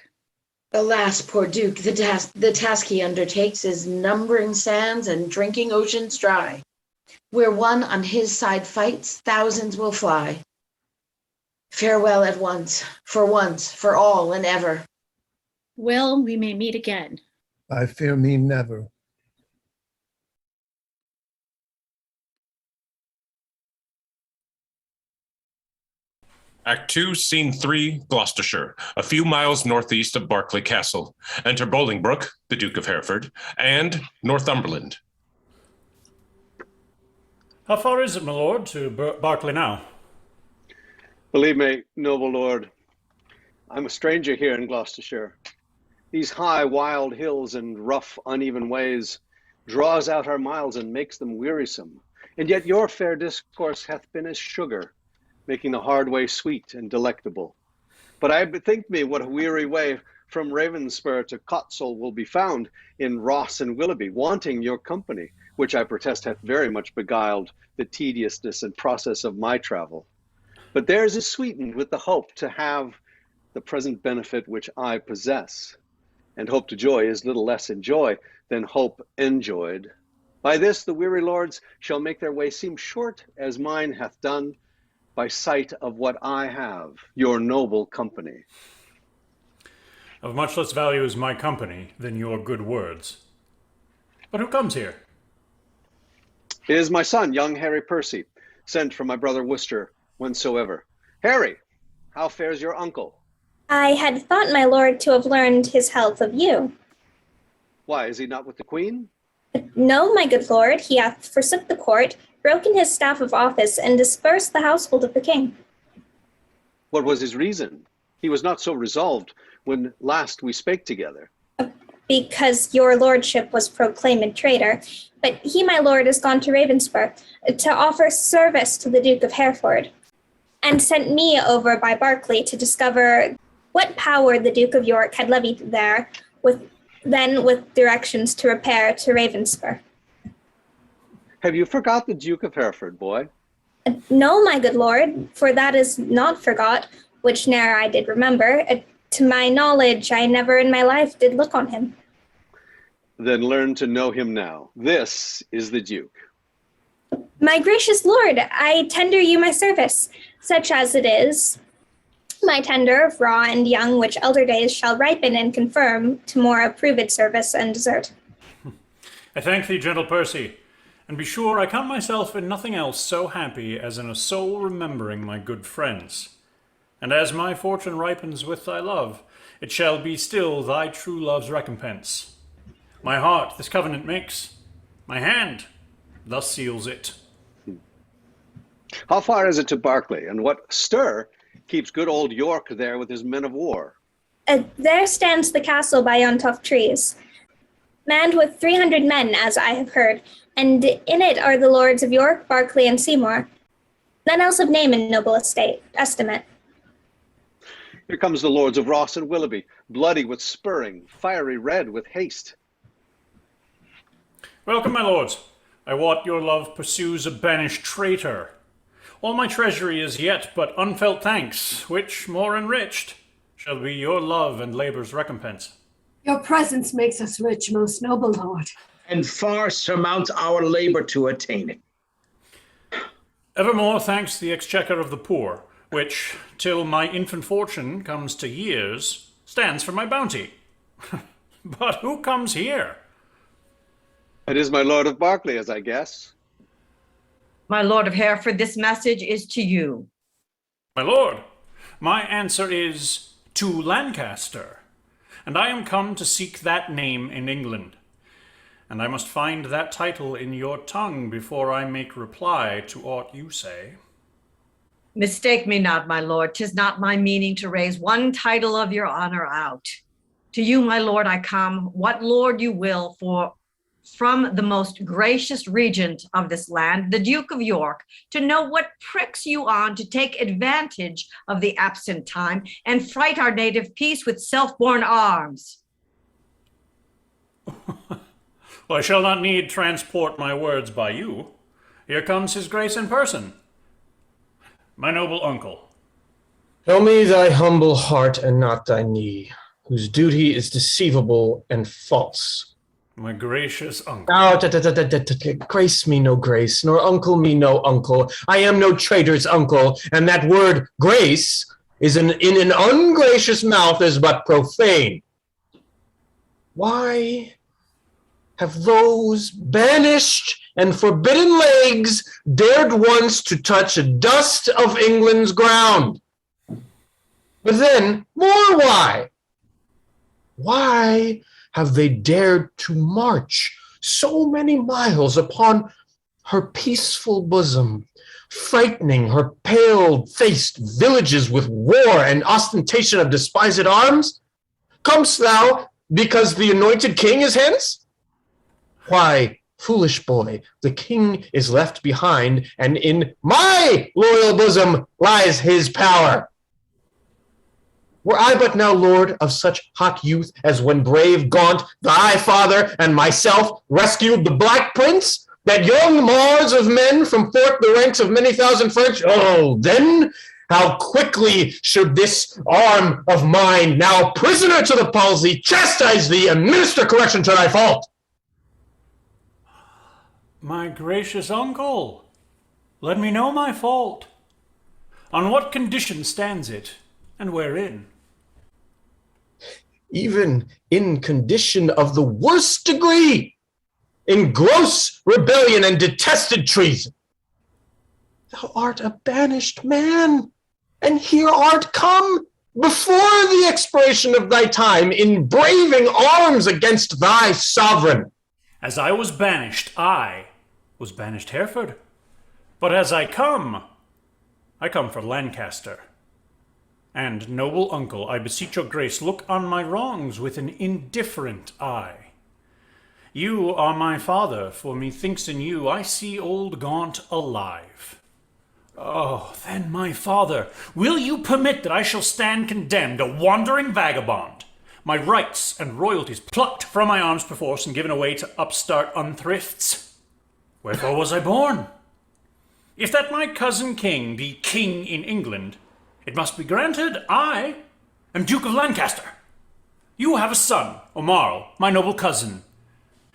Alas, poor Duke, the task he undertakes is numbering sands and drinking oceans dry. Where one on his side fights, thousands will fly. Farewell at once, for all and ever. Well, we may meet again. I fear me never. Act 2, Scene 3, Gloucestershire, a few miles northeast of Berkeley Castle. Enter Bolingbroke, the Duke of Hereford, and Northumberland. How far is it, my lord, to Berkeley now? Believe me, noble lord, I'm a stranger here in Gloucestershire. These high, wild hills and rough, uneven ways draws out our miles and makes them wearisome. And yet your fair discourse hath been as sugar, making the hard way sweet and delectable. But I bethink me what a weary way from Ravenspur to Cotsall will be found in Ross and Willoughby, wanting your company, which I protest hath very much beguiled the tediousness and process of my travel. But theirs is sweetened with the hope to have the present benefit which I possess. And hope to joy is little less in joy than hope enjoyed. By this the weary lords shall make their way seem short, as mine hath done, by sight of what I have, your noble company. Of much less value is my company than your good words. But who comes here? It is my son, young Harry Percy, sent from my brother Worcester, whensoever. Harry, how fares your uncle? I had thought, my lord, to have learned his health of you. Why, is he not with the queen? No, my good lord, he hath forsook the court, broken his staff of office, and dispersed the household of the king. What was his reason? He was not so resolved when last we spake together. Because your lordship was proclaimed traitor, but he, my lord, is gone to Ravenspur to offer service to the Duke of Hereford, and sent me over by Berkeley to discover what power the Duke of York had levied there, with directions to repair to Ravenspur. Have you forgot the Duke of Hereford, boy? No, my good lord, for that is not forgot, which ne'er I did remember. To my knowledge, I never in my life did look on him. Then learn to know him now. This is the Duke. My gracious lord, I tender you my service, such as it is. My tender, raw and young, which elder days shall ripen and confirm to more approved service and desert. I thank thee, gentle Percy, and be sure I count myself in nothing else so happy as in a soul remembering my good friends. And as my fortune ripens with thy love, it shall be still thy true love's recompense. My heart this covenant makes, my hand thus seals it. How far is it to Berkeley, and what stir keeps good old York there with his men of war? There stands the castle by yon tough trees, manned with 300 men, as I have heard, and in it are the lords of York, Berkeley, and Seymour. None else of name in noble estimate. Here comes the lords of Ross and Willoughby, bloody with spurring, fiery red with haste. Welcome, my lords. I wot your love pursues a banished traitor. All my treasury is yet but unfelt thanks, which, more enriched, shall be your love and labor's recompense. Your presence makes us rich, most noble lord. And far surmounts our labor to attain it. Evermore thanks the exchequer of the poor, which, till my infant fortune comes to years, stands for my bounty. But who comes here? It is my lord of Berkeley, as I guess. My lord of Hereford, this message is to you. My lord, my answer is to Lancaster, and I am come to seek that name in England. And I must find that title in your tongue before I make reply to aught you say. Mistake me not, my lord. 'Tis not my meaning to raise one title of your honor out. To you, my lord, I come, what lord you will, for from the most gracious regent of this land, the Duke of York, to know what pricks you on to take advantage of the absent time and fright our native peace with self-born arms. Well, I shall not need transport my words by you. Here comes his grace in person. My noble uncle. Tell me thy humble heart and not thy knee, whose duty is deceivable and false. My gracious uncle. Now, grace me no grace, nor uncle me no uncle. I am no traitor's uncle, and that word grace is in an ungracious mouth is but profane. Why have those banished and forbidden legs dared once to touch a dust of England's ground? But then, more why? Why have they dared to march so many miles upon her peaceful bosom, frightening her pale-faced villages with war and ostentation of despised arms? Comest thou because the anointed king is hence? Why, Foolish boy, the king is left behind, and in my loyal bosom lies his power. Were I but now lord of such hot youth as when brave Gaunt, thy father, and myself rescued the Black Prince, that young Mars of men from forth the ranks of many thousand French, oh, then how quickly should this arm of mine, now prisoner to the palsy, chastise thee and minister correction to thy fault. My gracious uncle, let me know my fault. On what condition stands it, and wherein? Even in condition of the worst degree, in gross rebellion and detested treason. Thou art a banished man, and here art come before the expiration of thy time in braving arms against thy sovereign. As I was banished Hereford. But as I come for Lancaster. And, noble uncle, I beseech your grace, look on my wrongs with an indifferent eye. You are my father, for methinks in you I see old Gaunt alive. Oh, then, my father, will you permit that I shall stand condemned, a wandering vagabond, my rights and royalties plucked from my arms perforce and given away to upstart unthrifts? Wherefore was I born? If that my cousin king be king in England, it must be granted I am Duke of Lancaster. You have a son, O'Marl, my noble cousin.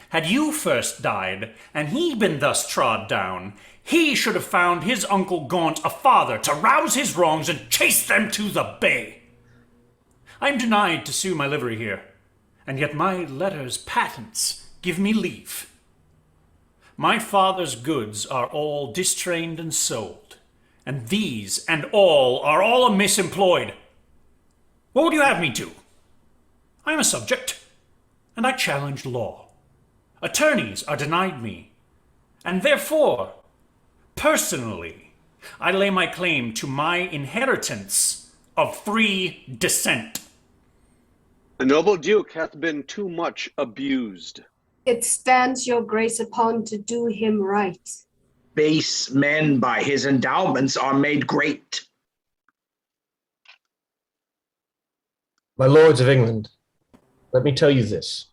Had you first died, and he been thus trod down, he should have found his uncle Gaunt a father to rouse his wrongs and chase them to the bay. I am denied to sue my livery here, and yet my letters patents give me leave. My father's goods are all distrained and sold, and these and all are all amiss employed. What would you have me do? I am a subject, and I challenge law. Attorneys are denied me, and therefore, personally, I lay my claim to my inheritance of free descent. The noble duke hath been too much abused. It stands your grace upon to do him right. Base men by his endowments are made great. My lords of England, let me tell you this.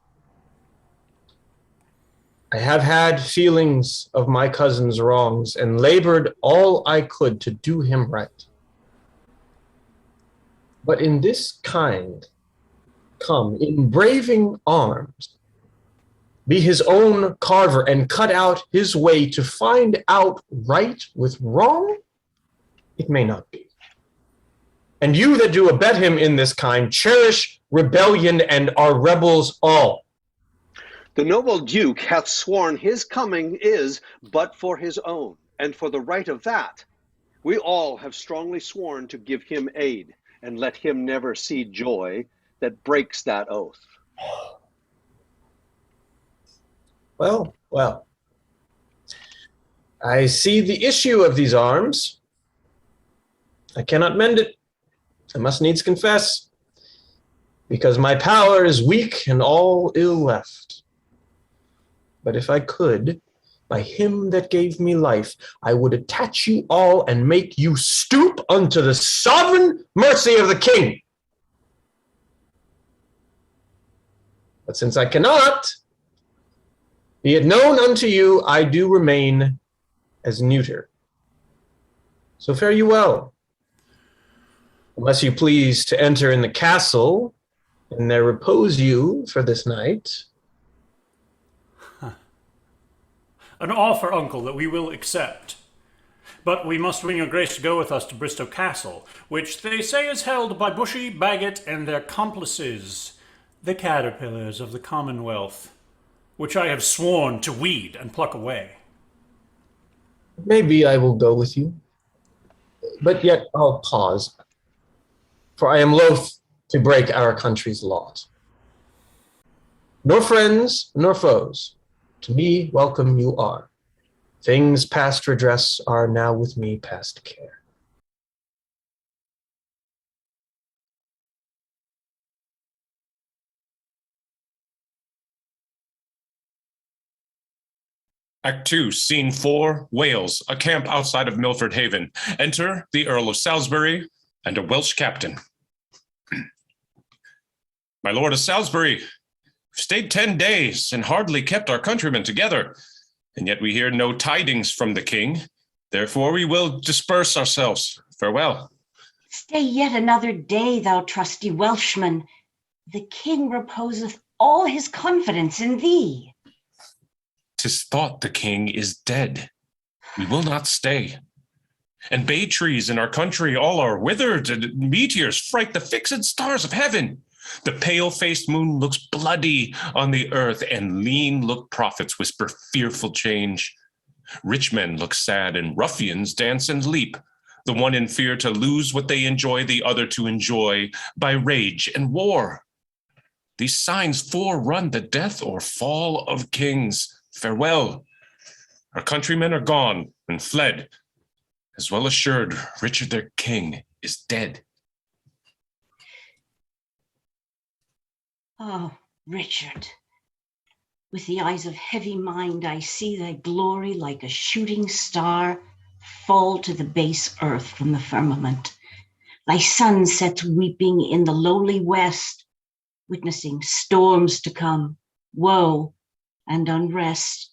I have had feelings of my cousin's wrongs and labored all I could to do him right. But in this kind, come in braving arms, be his own carver and cut out his way to find out right with wrong, it may not be. And you that do abet him in this kind, cherish rebellion and are rebels all. The noble duke hath sworn his coming is but for his own, and for the right of that, we all have strongly sworn to give him aid, and let him never see joy that breaks that oath. Well, well. I see the issue of these arms. I cannot mend it. I must needs confess, because my power is weak and all ill left. But if I could, by him that gave me life, I would attach you all and make you stoop unto the sovereign mercy of the king. But since I cannot, be it known unto you, I do remain as neuter. So fare you well, unless you please to enter in the castle, and there repose you for this night. An offer, uncle, that we will accept. But we must win your grace to go with us to Bristow Castle, which they say is held by Bushy, Bagot, and their complices, the caterpillars of the Commonwealth, which I have sworn to weed and pluck away. Maybe I will go with you, but yet I'll pause, for I am loath to break our country's laws. Nor friends, nor foes, to me welcome you are. Things past redress are now with me past care. Act 2, Scene 4, Wales, a camp outside of Milford Haven. Enter the Earl of Salisbury and a Welsh captain. My Lord of Salisbury, we've stayed 10 days and hardly kept our countrymen together, and yet we hear no tidings from the king. Therefore we will disperse ourselves. Farewell. Stay yet another day, thou trusty Welshman. The king reposeth all his confidence in thee. 'Tis thought the king is dead. We will not stay. And bay trees in our country all are withered, and meteors fright the fixed stars of heaven. The pale-faced moon looks bloody on the earth, and lean-looked prophets whisper fearful change. Rich men look sad, and ruffians dance and leap, the one in fear to lose what they enjoy, the other to enjoy by rage and war. These signs forerun the death or fall of kings. Farewell. Our countrymen are gone and fled. As well assured, Richard their king is dead. Oh, Richard, with the eyes of heavy mind, I see thy glory like a shooting star fall to the base earth from the firmament. Thy sun sets weeping in the lowly west, witnessing storms to come, woe and unrest.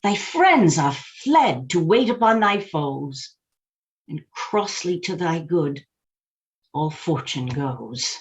Thy friends are fled to wait upon thy foes, and crossly to thy good all fortune goes.